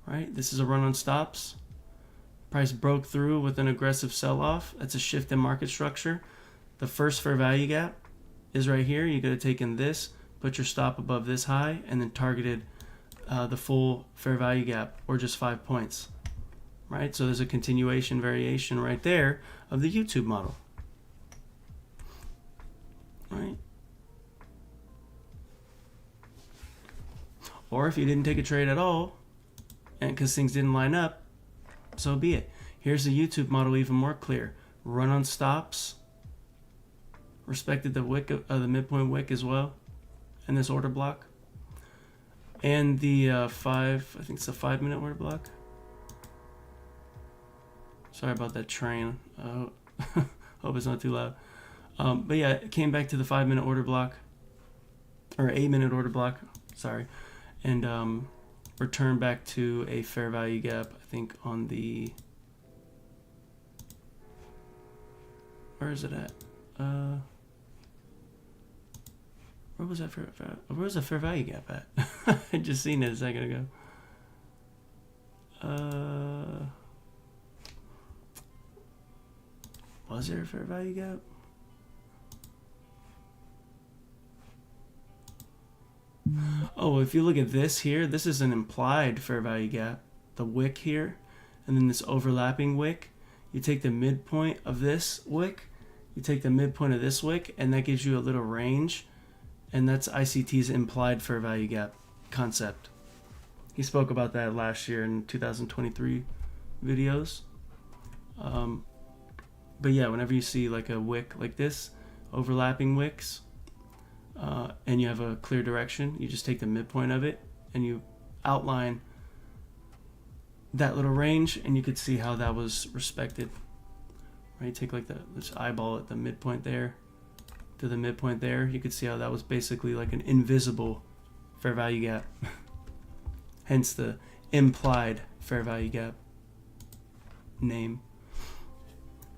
right? This is a run on stops. Price broke through with an aggressive sell-off. That's a shift in market structure. The first fair value gap is right here. You could have taken this, put your stop above this high, and then targeted the full fair value gap, or just 5 points, right? So there's a continuation variation right there of the YouTube model, right? Or if you didn't take a trade at all, and because things didn't line up, so be it. Here's the YouTube model even more clear. Run on stops, respected the wick of the midpoint wick as well in this order block, and the I think it's a 5 minute order block. Sorry about that train. Hope it's not too loud. But yeah, it came back to the 5 minute order block, or 8 minute order block, sorry, and returned back to a fair value gap, I think on the, where is it at? Where was that where was the fair value gap at? I just seen it a second ago. Was there a fair value gap? Oh, if you look at this here, this is an implied fair value gap. The wick here, and then this overlapping wick. You take the midpoint of this wick, you take the midpoint of this wick, and that gives you a little range. And that's ICT's implied fair value gap concept. He spoke about that last year in 2023 videos. But yeah, whenever you see like a wick like this, overlapping wicks, and you have a clear direction, you just take the midpoint of it and you outline that little range, and you could see how that was respected. Right? Take like this eyeball at the midpoint there to the midpoint there. You could see how that was basically like an invisible fair value gap. Hence the implied fair value gap name.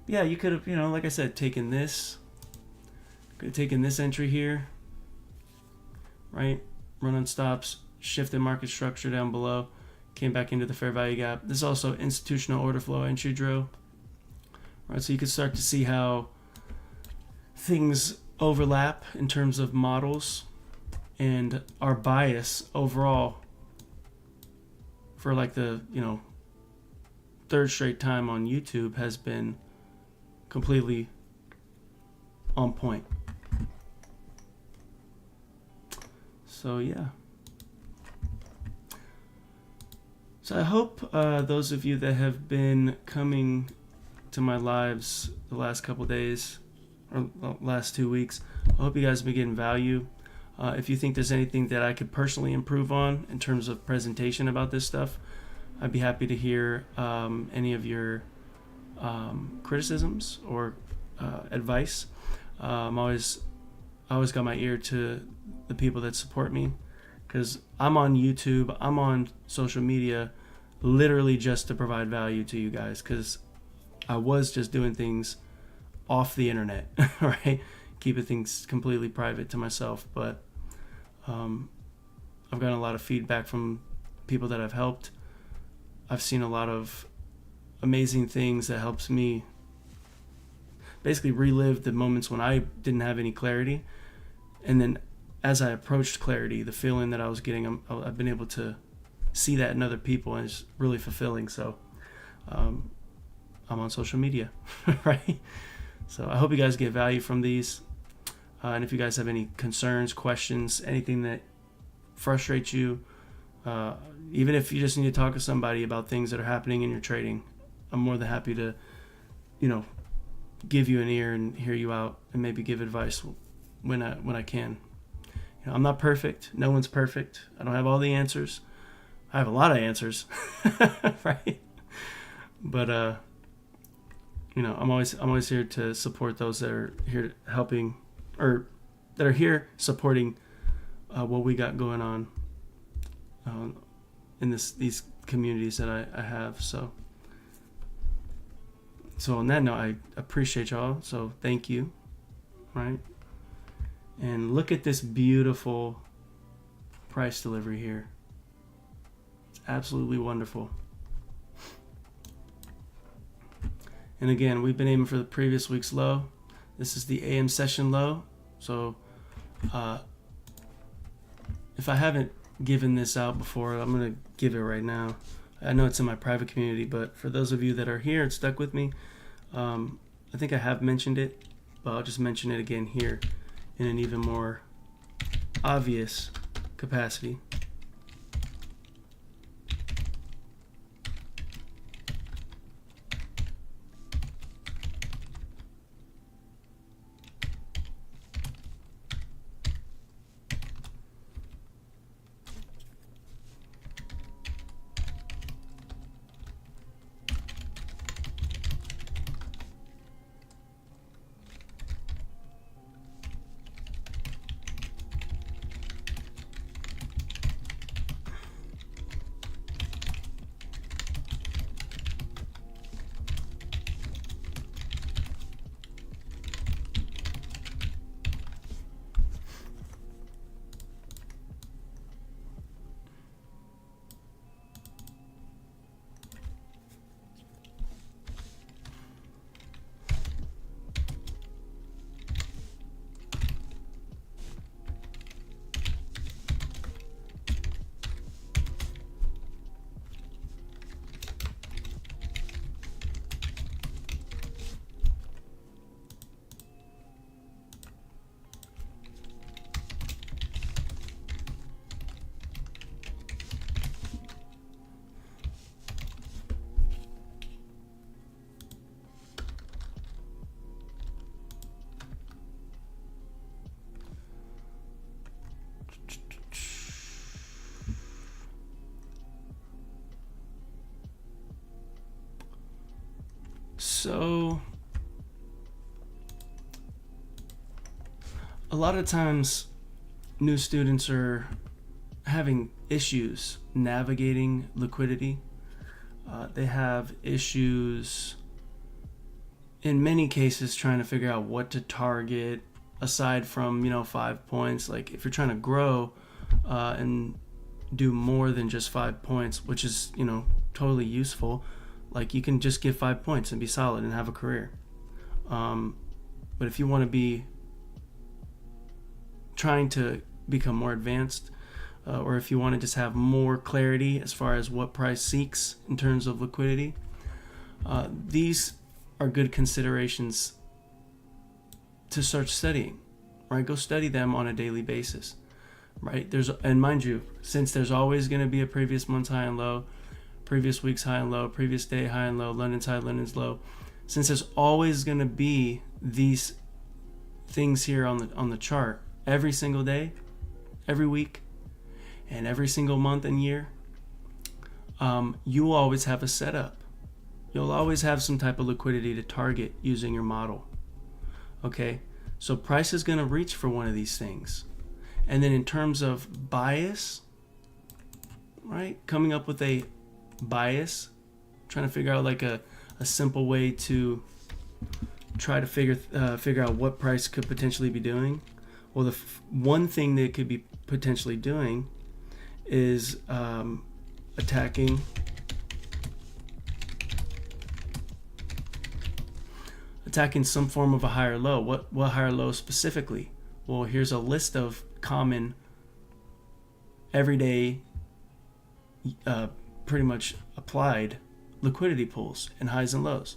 Yeah, you could have, like I said, taken this. Could have taken this entry here, right? Run on stops, shifted market structure down below, came back into the fair value gap. This is also institutional order flow entry drill, right? So you could start to see how things overlap in terms of models, and our bias overall for like the third straight time on YouTube has been completely on point. So yeah. So I hope those of you that have been coming to my lives the last couple days, or last 2 weeks, I hope you guys have been getting value. If you think there's anything that I could personally improve on in terms of presentation about this stuff, I'd be happy to hear any of your criticisms or advice. I always got my ear to the people that support me, because I'm on YouTube, I'm on social media literally just to provide value to you guys, because I was just doing things off the internet, right? Keeping things completely private to myself. But I've gotten a lot of feedback from people that I've helped. I've seen a lot of amazing things that helps me basically relive the moments when I didn't have any clarity. And then as I approached clarity, the feeling that I was getting, I've been able to see that in other people, and it's really fulfilling. So I'm on social media, right? So I hope you guys get value from these. And if you guys have any concerns, questions, anything that frustrates you, even if you just need to talk to somebody about things that are happening in your trading, I'm more than happy to, give you an ear and hear you out, and maybe give advice when I can. I'm not perfect. No one's perfect. I don't have all the answers. I have a lot of answers, right? But I'm always here to support those that are here helping, or that are here supporting what we got going on in these communities that I have. So on that note, I appreciate y'all. So thank you, right? And look at this beautiful price delivery here. It's absolutely wonderful. And again, we've been aiming for the previous week's low. This is the AM session low. So if I haven't given this out before, I'm going to give it right now. I know it's in my private community, but for those of you that are here and stuck with me, I think I have mentioned it, but I'll just mention it again here in an even more obvious capacity. So a lot of times new students are having issues navigating liquidity. They have issues in many cases trying to figure out what to target aside from 5 points. Like if you're trying to grow and do more than just 5 points, which is totally useful, like you can just give 5 points and be solid and have a career. But if you want to be trying to become more advanced, or if you want to just have more clarity as far as what price seeks in terms of liquidity, these are good considerations to start studying, right? Go study them on a daily basis, right? And mind you, since there's always going to be a previous month's high and low, previous week's high and low, previous day high and low, London's high, London's low, since there's always going to be these things here on the chart every single day, every week, and every single month and year, you will always have a setup. You'll always have some type of liquidity to target using your model. Okay, so price is going to reach for one of these things. And then in terms of bias, right, coming up with a bias, trying to figure out like a simple way to try to figure out what price could potentially be doing. Well, the one thing that it could be potentially doing is attacking some form of a higher low. What higher low specifically? Well, here's a list of common everyday pretty much applied liquidity pools and highs and lows,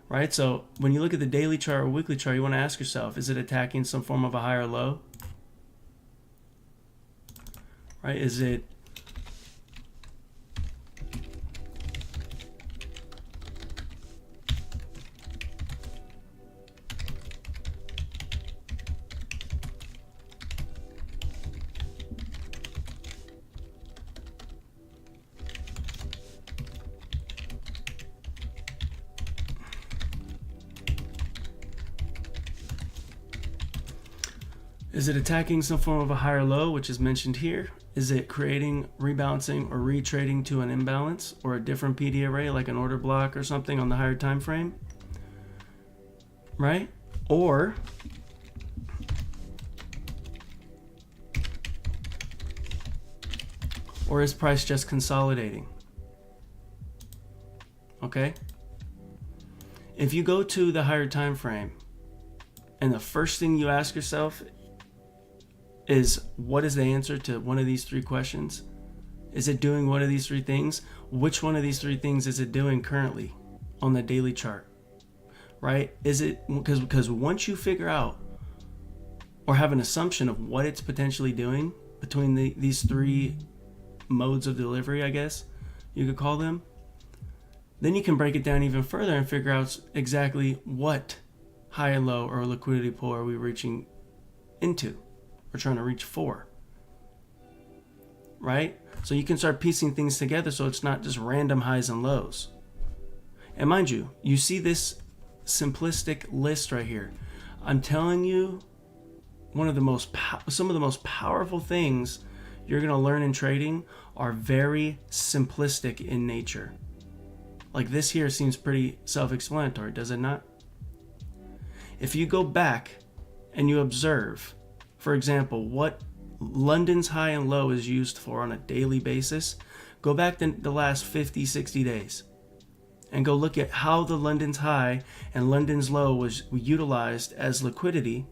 right? So when you look at the daily chart or weekly chart, you want to ask yourself, is it attacking some form of a higher low, right? Is it attacking some form of a higher low, which is mentioned here? Is it creating, rebalancing, or retrading to an imbalance or a different PD array like an order block or something on the higher time frame? Right? Or Or is price just consolidating? Okay? If you go to the higher time frame and the first thing you ask yourself is, what is the answer to one of these three questions? Is it doing one of these three things? Which one of these three things is it doing currently on the daily chart? Right? Is it because once you figure out or have an assumption of what it's potentially doing between these three modes of delivery, I guess you could call them, then you can break it down even further and figure out exactly what high and low or liquidity pool are we reaching into or trying to reach for. Right? So you can start piecing things together so it's not just random highs and lows. And mind you, you see this simplistic list right here. I'm telling you, some of the most powerful things you're going to learn in trading are very simplistic in nature. Like this here seems pretty self-explanatory, does it not? If you go back and you observe, for example, what London's high and low is used for on a daily basis, go back to the last 50, 60 days and go look at how the London's high and London's low was utilized as liquidity,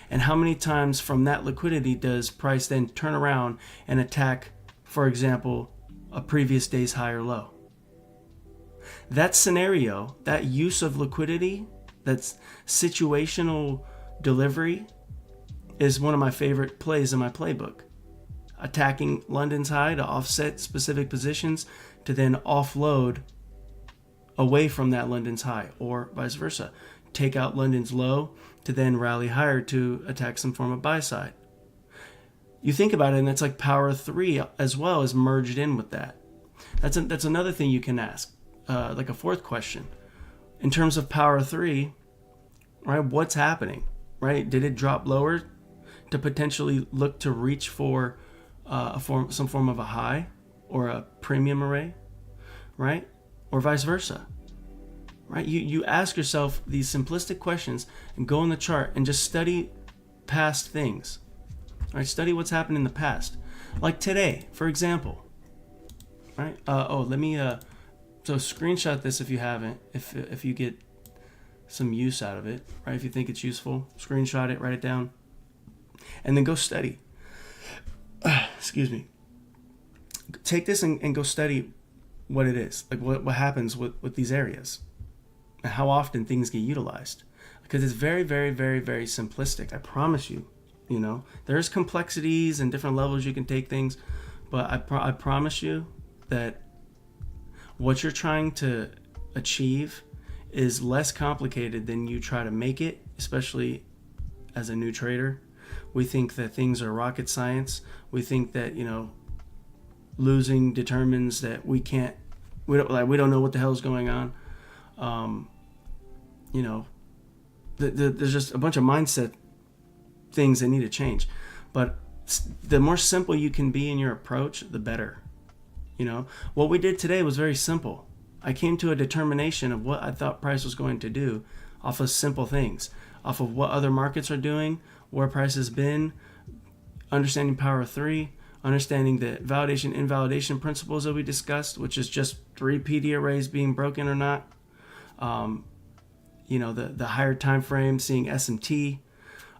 and how many times from that liquidity does price then turn around and attack, for example, a previous day's high or low. That scenario, that use of liquidity, that's situational delivery, is one of my favorite plays in my playbook. Attacking London's high to offset specific positions to then offload away from that London's high, or vice versa. Take out London's low to then rally higher to attack some form of buy side. You think about it, and that's like power 3 as well is merged in with that. That's another thing you can ask. Like a fourth question, in terms of power 3, right? What's happening, right? Did it drop lower to potentially look to reach for some form of a high or a premium array, right? Or vice versa, right? You ask yourself these simplistic questions and go in the chart and just study past things, right? Study what's happened in the past, like today, for example, right? So screenshot this if you haven't, if you get some use out of it, right? If you think it's useful, screenshot it, write it down, and then go study. Excuse me. Take this and go study what it is, like what happens with these areas and how often things get utilized. Because it's very, very, very, very simplistic. I promise you, there's complexities and different levels you can take things, but I promise you that what you're trying to achieve is less complicated than you try to make it, especially as a new trader. We think that things are rocket science. We think that, losing determines that we don't know what the hell's going on. There's just a bunch of mindset things that need to change. But the more simple you can be in your approach, the better. What we did today was very simple. I came to a determination of what I thought price was going to do off of simple things, off of what other markets are doing, where price has been, understanding power 3, understanding the validation invalidation principles that we discussed, which is just 3 PD arrays being broken or not. The higher time frame, seeing S&T,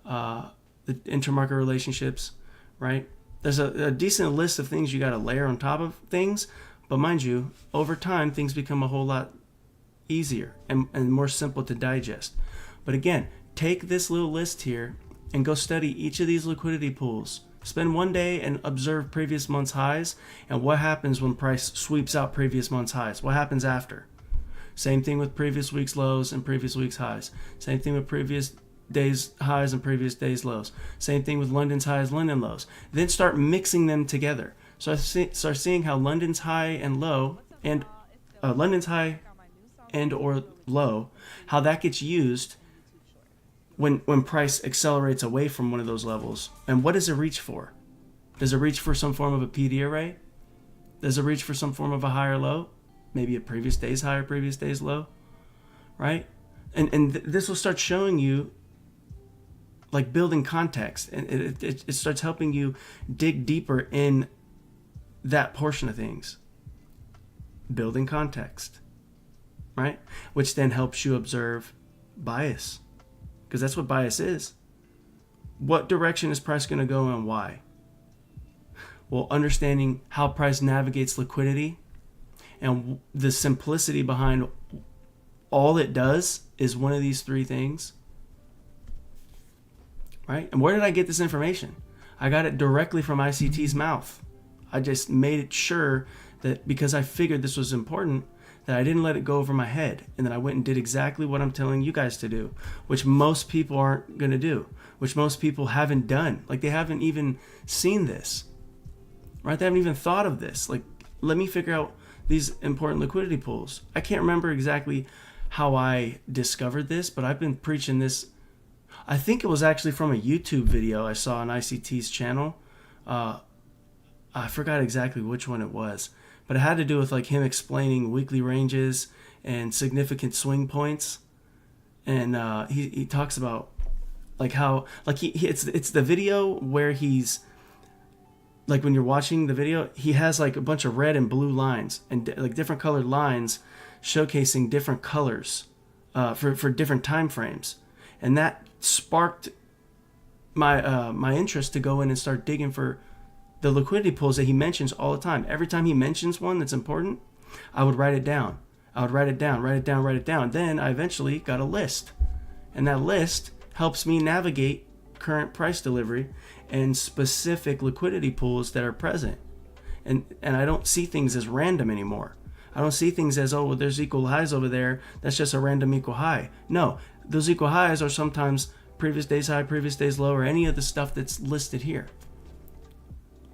the intermarket relationships, right? There's a decent list of things you got to layer on top of things, but mind you, over time, things become a whole lot easier and more simple to digest. But again, take this little list here and go study each of these liquidity pools. Spend one day and observe previous month's highs and what happens when price sweeps out previous month's highs. What happens after? Same thing with previous week's lows and previous week's highs. Same thing with previous days highs and previous days lows. Same thing with London's highs, London lows. Then start mixing them together. So I start seeing how London's high and low and London's high and or low, how that gets used when price accelerates away from one of those levels. And what does it reach for? Does it reach for some form of a PD array? Does it reach for some form of a higher low? Maybe a previous day's high or previous day's low, right? And this will start showing you, like, building context, and it starts helping you dig deeper in that portion of things. Building context, right? Which then helps you observe bias, because that's what bias is. What direction is price going to go and why? Well, understanding how price navigates liquidity and the simplicity behind all it does is one of these three things, right? And where did I get this information? I got it directly from ICT's mouth. I just made it sure that because I figured this was important, that I didn't let it go over my head, and that I went and did exactly what I'm telling you guys to do, which most people aren't going to do, which most people haven't done. Like, they haven't even seen this, right? They haven't even thought of this. Like, let me figure out these important liquidity pools. I can't remember exactly how I discovered this, but I've been preaching this. I think it was actually from a YouTube video I saw on ICT's channel. I forgot exactly which one it was, but it had to do with like him explaining weekly ranges and significant swing points. And he talks about like how, like it's the video where he's like, when you're watching the video, he has like a bunch of red and blue lines and like different colored lines showcasing different colors for different time frames. And that sparked my interest to go in and start digging for the liquidity pools that he mentions all the time. Every time he mentions one that's important, I would write it down. I would write it down. Then I eventually got a list. And that list helps me navigate current price delivery and specific liquidity pools that are present. And I don't see things as random anymore. I don't see things as, oh, well, there's equal highs over there. That's just a random equal high. No, those equal highs are sometimes previous day's high, previous day's low, or any of the stuff that's listed here.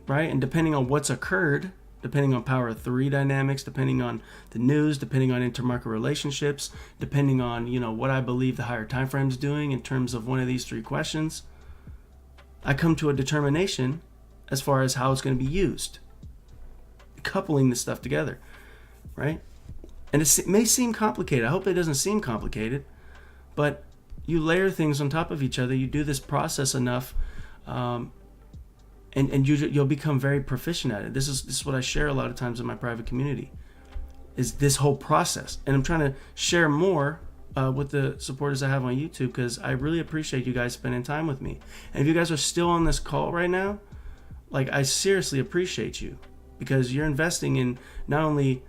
Right? And depending on what's occurred, depending on power of three dynamics, depending on the news, depending on intermarket relationships, depending on, what I believe the higher time frame's doing in terms of one of these three questions, I come to a determination as far as how it's going to be used. Coupling this stuff together, right? And it may seem complicated. I hope it doesn't seem complicated, but you layer things on top of each other. You do this process enough, and you'll become very proficient at it. This is what I share a lot of times in my private community, is this whole process. And I'm trying to share more with the supporters I have on YouTube, because I really appreciate you guys spending time with me. And if you guys are still on this call right now, like, I seriously appreciate you, because you're investing in not only,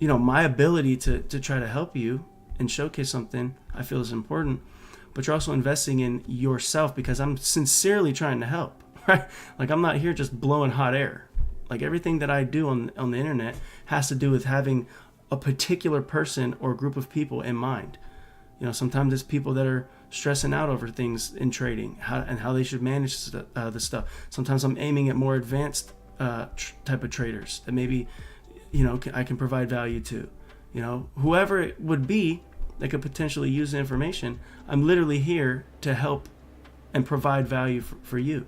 my ability to try to help you and showcase something I feel is important, but you're also investing in yourself, because I'm sincerely trying to help. Right? Like, I'm not here just blowing hot air. Like, everything that I do on the internet has to do with having a particular person or group of people in mind. Sometimes it's people that are stressing out over things in trading, how they should manage the stuff. Sometimes I'm aiming at more advanced type of traders that maybe, I can provide value to. Whoever it would be that could potentially use the information, I'm literally here to help and provide value for you.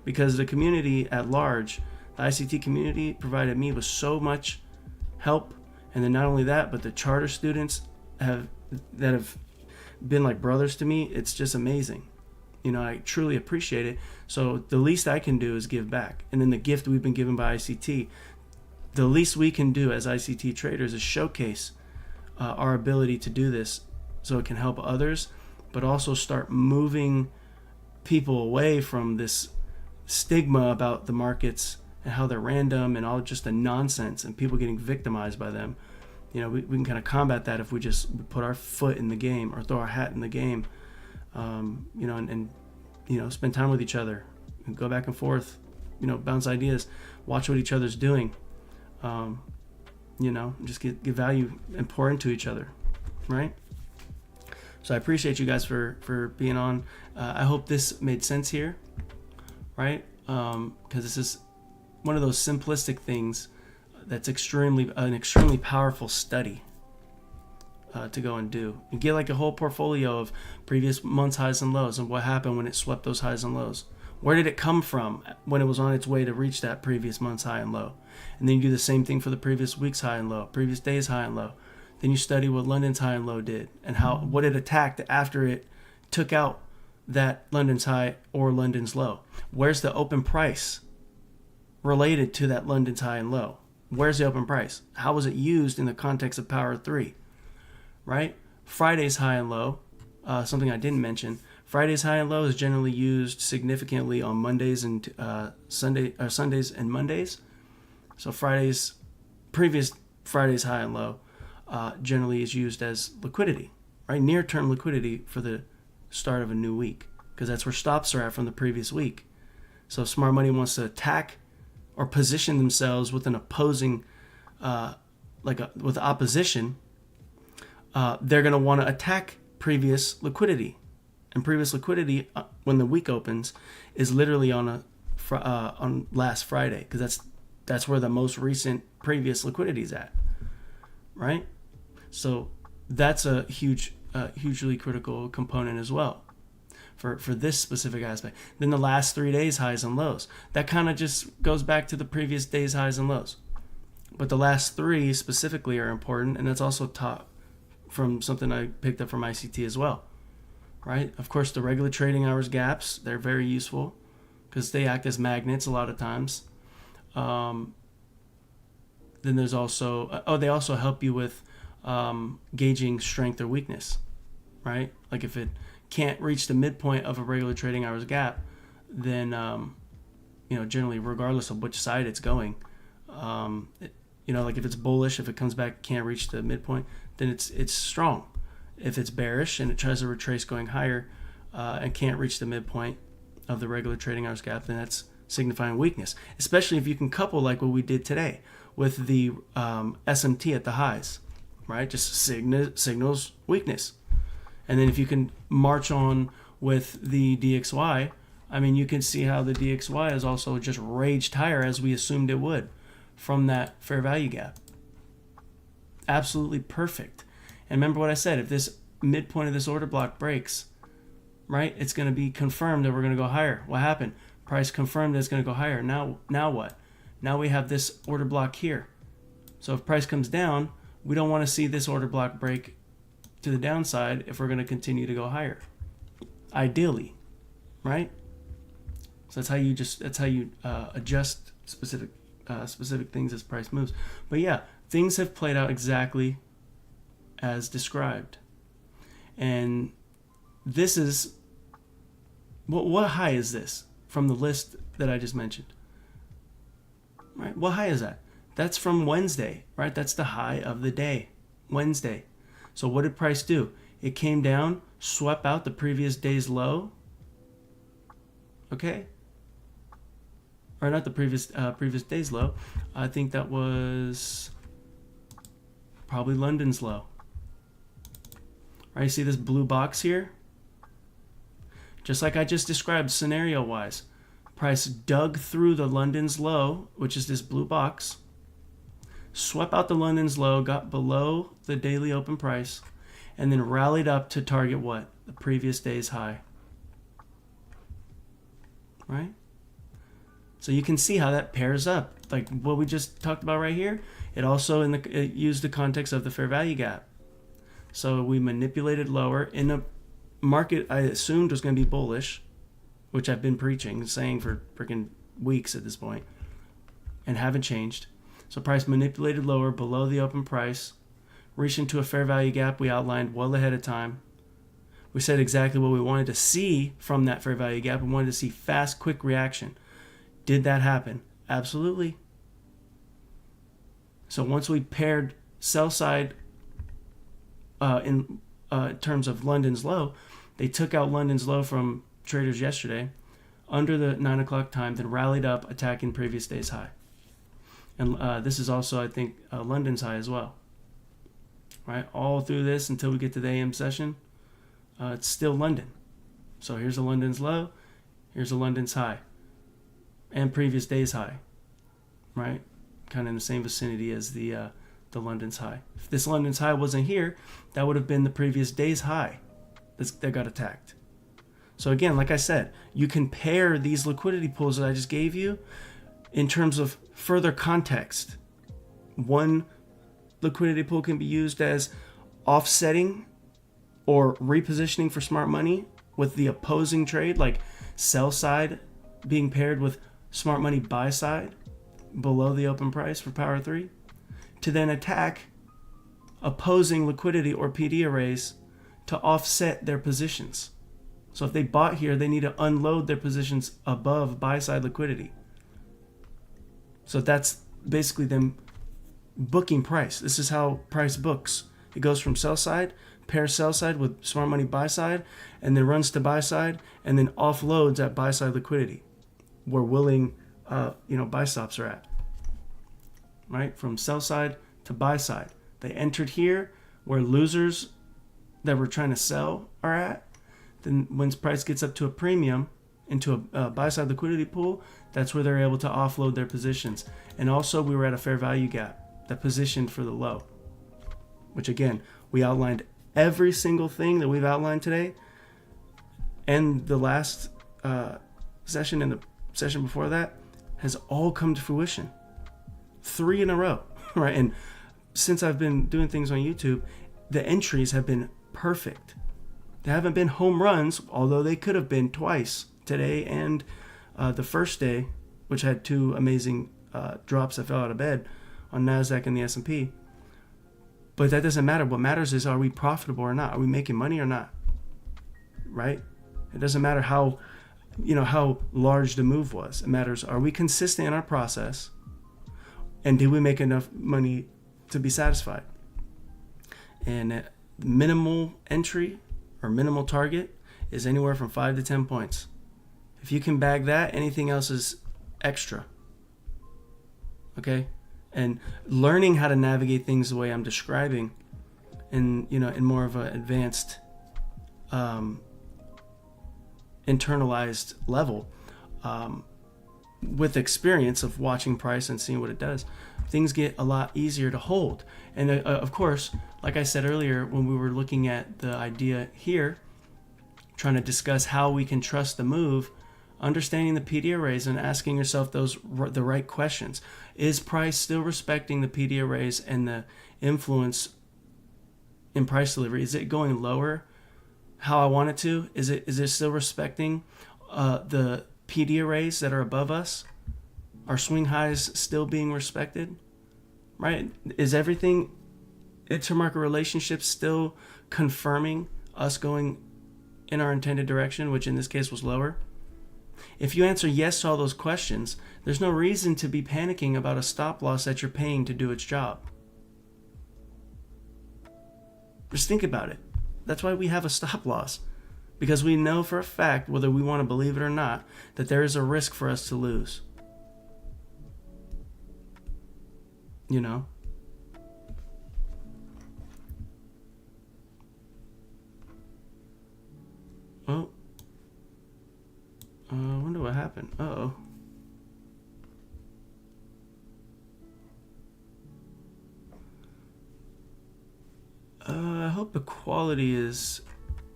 Because the community at large, the ICT community, provided me with so much help. And then not only that, but the charter students that have been like brothers to me. It's just amazing. I truly appreciate it. So the least I can do is give back. And then the gift we've been given by ICT, the least we can do as ICT traders is showcase our ability to do this so it can help others, but also start moving people away from this stigma about the markets and how they're random and all just the nonsense and people getting victimized by them. We can kind of combat that if we just put our foot in the game or throw our hat in the game, and spend time with each other and go back and forth, bounce ideas, watch what each other's doing, just give value and pour into each other, right? So I appreciate you guys for being on. I hope this made sense here. Right? Because this is one of those simplistic things that's an extremely powerful study to go and do. And get like a whole portfolio of previous month's highs and lows and what happened when it swept those highs and lows. Where did it come from when it was on its way to reach that previous month's high and low? And then you do the same thing for the previous week's high and low, previous day's high and low. Then you study what London's high and low did and what it attacked after it took out that London's high or London's low. Where's the open price related to that London's high and low? Where's the open price? How was it used in the context of Power 3? Right? Friday's high and low, something I didn't mention. Friday's high and low is generally used significantly on Mondays and Sundays and Mondays. So previous Friday's high and low generally is used as liquidity, right? Near-term liquidity for the start of a new week, because that's where stops are at from the previous week. So if smart money wants to attack or position themselves with an opposing, with opposition, they're going to want to attack previous liquidity. And previous liquidity, when the week opens, is literally on last Friday, because that's where the most recent previous liquidity is at, right? So that's a hugely critical component as well for this specific aspect. Then the last 3 days highs and lows, that kind of just goes back to the previous days highs and lows. But the last three specifically are important, and that's also taught from something I picked up from ICT as well. Right? Of course, the regular trading hours gaps, they're very useful because they act as magnets a lot of times. Then there's also, they also help you with gauging strength or weakness, right? Like if it can't reach the midpoint of a regular trading hours gap, then, generally, regardless of which side it's going, like if it's bullish, if it comes back, can't reach the midpoint, then it's strong. If it's bearish and it tries to retrace going higher and can't reach the midpoint of the regular trading hours gap, then that's signifying weakness, especially if you can couple like what we did today with the SMT at the highs, right? Just signals weakness. And then if you can march on with the DXY, I mean, you can see how the DXY is also just raged higher as we assumed it would from that fair value gap. Absolutely perfect. And remember what I said, if this midpoint of this order block breaks, right, it's going to be confirmed that we're going to go higher. What happened? Price confirmed that it's going to go higher. Now what? Now we have this order block here. So if price comes down, we don't want to see this order block break to the downside if we're going to continue to go higher. Ideally, right? So that's how you adjust specific things as price moves. But yeah, things have played out exactly as described. And this is what high is this from the list that I just mentioned? Right? What high is that? That's from Wednesday, right? That's the high of the day, Wednesday. So what did price do? It came down, swept out the previous day's low. Okay? Or not the previous day's low. I think that was probably London's low. Right, see this blue box here? Just like I just described scenario-wise. Price dug through the London's low, which is this blue box, swept out the London's low, got below the daily open price, and then rallied up to target what? The previous day's high. Right? So you can see how that pairs up. Like what we just talked about right here, it also it used the context of the fair value gap. So we manipulated lower in a market I assumed was going to be bullish, which I've been preaching and saying for freaking weeks at this point, and haven't changed. So price manipulated lower below the open price, reached into a fair value gap we outlined well ahead of time. We said exactly what we wanted to see from that fair value gap. We wanted to see fast, quick reaction. Did that happen? Absolutely. So once we paired sell side in terms of London's low, they took out London's low from traders yesterday under the 9 o'clock time, then rallied up, attacking previous day's high. And this is also, I think, London's high as well. Right, all through this until we get to the AM session, it's still London. So here's a London's low, here's a London's high, and previous day's high. Right, kind of in the same vicinity as the London's high. If this London's high wasn't here, that would have been the previous day's high that got attacked. So again, like I said, you can pair these liquidity pools that I just gave you in terms of further context. One liquidity pool can be used as offsetting or repositioning for smart money with the opposing trade, like sell side being paired with smart money buy side, below the open price for power 3 to then attack opposing liquidity or PD arrays to offset their positions. So if they bought here, they need to unload their positions above buy side liquidity. So that's basically them booking price. This is how price books. It goes from sell side, pairs sell side with smart money buy side, and then runs to buy side, and then offloads at buy side liquidity, where willing buy stops are at. Right? From sell side to buy side. They entered here where losers that were trying to sell are at. Then when price gets up to a premium into a buy side liquidity pool, that's where they're able to offload their positions. And also we were at a fair value gap that positioned for the low, which again, we outlined every single thing that we've outlined today and the last session and the session before that has all come to fruition. 3 in a row, right? And since I've been doing things on YouTube, the entries have been perfect. They haven't been home runs, although they could have been twice, today and the first day, which had 2 amazing drops that fell out of bed on NASDAQ and the S&P. But that doesn't matter. What matters is, are we profitable or not? Are we making money or not? Right? It doesn't matter how large the move was. It matters, are we consistent in our process? And did we make enough money to be satisfied? And minimal entry or minimal target is anywhere from 5 to 10 points. If you can bag that, anything else is extra. Okay? And learning how to navigate things the way I'm describing in more of an advanced internalized level, with experience of watching price and seeing what it does, things get a lot easier to hold. And of course, like I said earlier, when we were looking at the idea here, trying to discuss how we can trust the move, understanding the PD arrays and asking yourself the right questions. Is price still respecting the PD arrays and the influence in price delivery? Is it going lower how I want it to? Is it still respecting the PD arrays that are above us? Are swing highs still being respected? Right? Is everything intermarket relationships still confirming us going in our intended direction, which in this case was lower? If you answer yes to all those questions, there's no reason to be panicking about a stop loss that you're paying to do its job. Just think about it. That's why we have a stop loss. Because we know for a fact, whether we want to believe it or not, that there is a risk for us to lose. You know? Oh. I wonder what happened. Uh-oh. I hope the quality is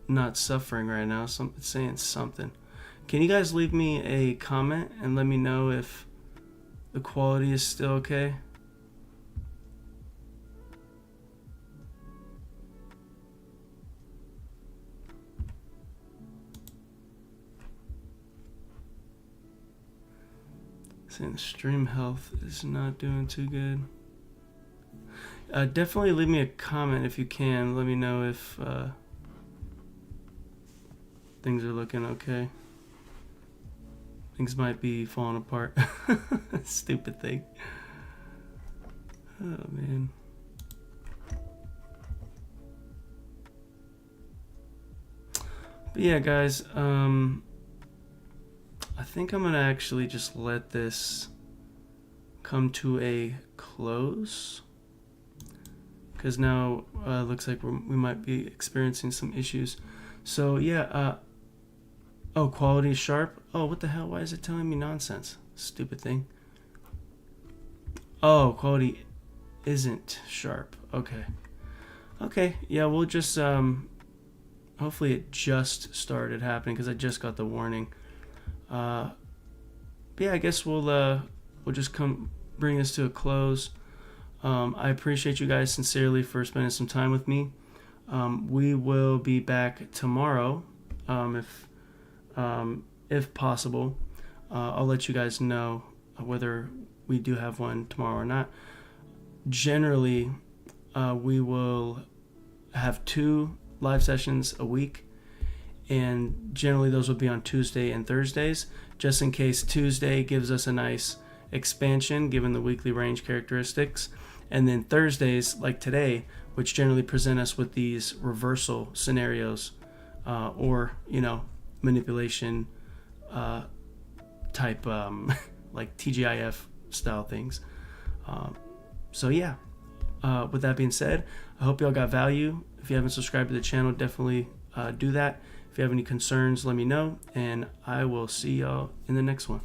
not suffering right now. It's saying something. Can you guys leave me a comment and let me know if the quality is still okay? Saying the stream health is not doing too good. Definitely leave me a comment if you can. Let me know if things are looking okay. Things might be falling apart. Stupid thing. Oh man. But yeah, guys, I think I'm gonna actually just let this come to a close, because now looks like we might be experiencing some issues. So yeah, oh, quality is sharp. Oh, what the hell? Why is it telling me nonsense? Stupid thing. Oh, quality isn't sharp. Okay, yeah, we'll just hopefully it just started happening because I just got the warning. But yeah, I guess we'll just bring this to a close. I appreciate you guys sincerely for spending some time with me. We will be back tomorrow, if possible. I'll let you guys know whether we do have one tomorrow or not. Generally, we will have 2 live sessions a week, and generally those will be on Tuesday and Thursdays, just in case Tuesday gives us a nice expansion given the weekly range characteristics, and then Thursdays, like today, which generally present us with these reversal scenarios, or manipulation type like TGIF style things. So yeah, with that being said, I hope y'all got value. If you haven't subscribed to the channel, definitely do that. If you have any concerns, let me know, and I will see y'all in the next one.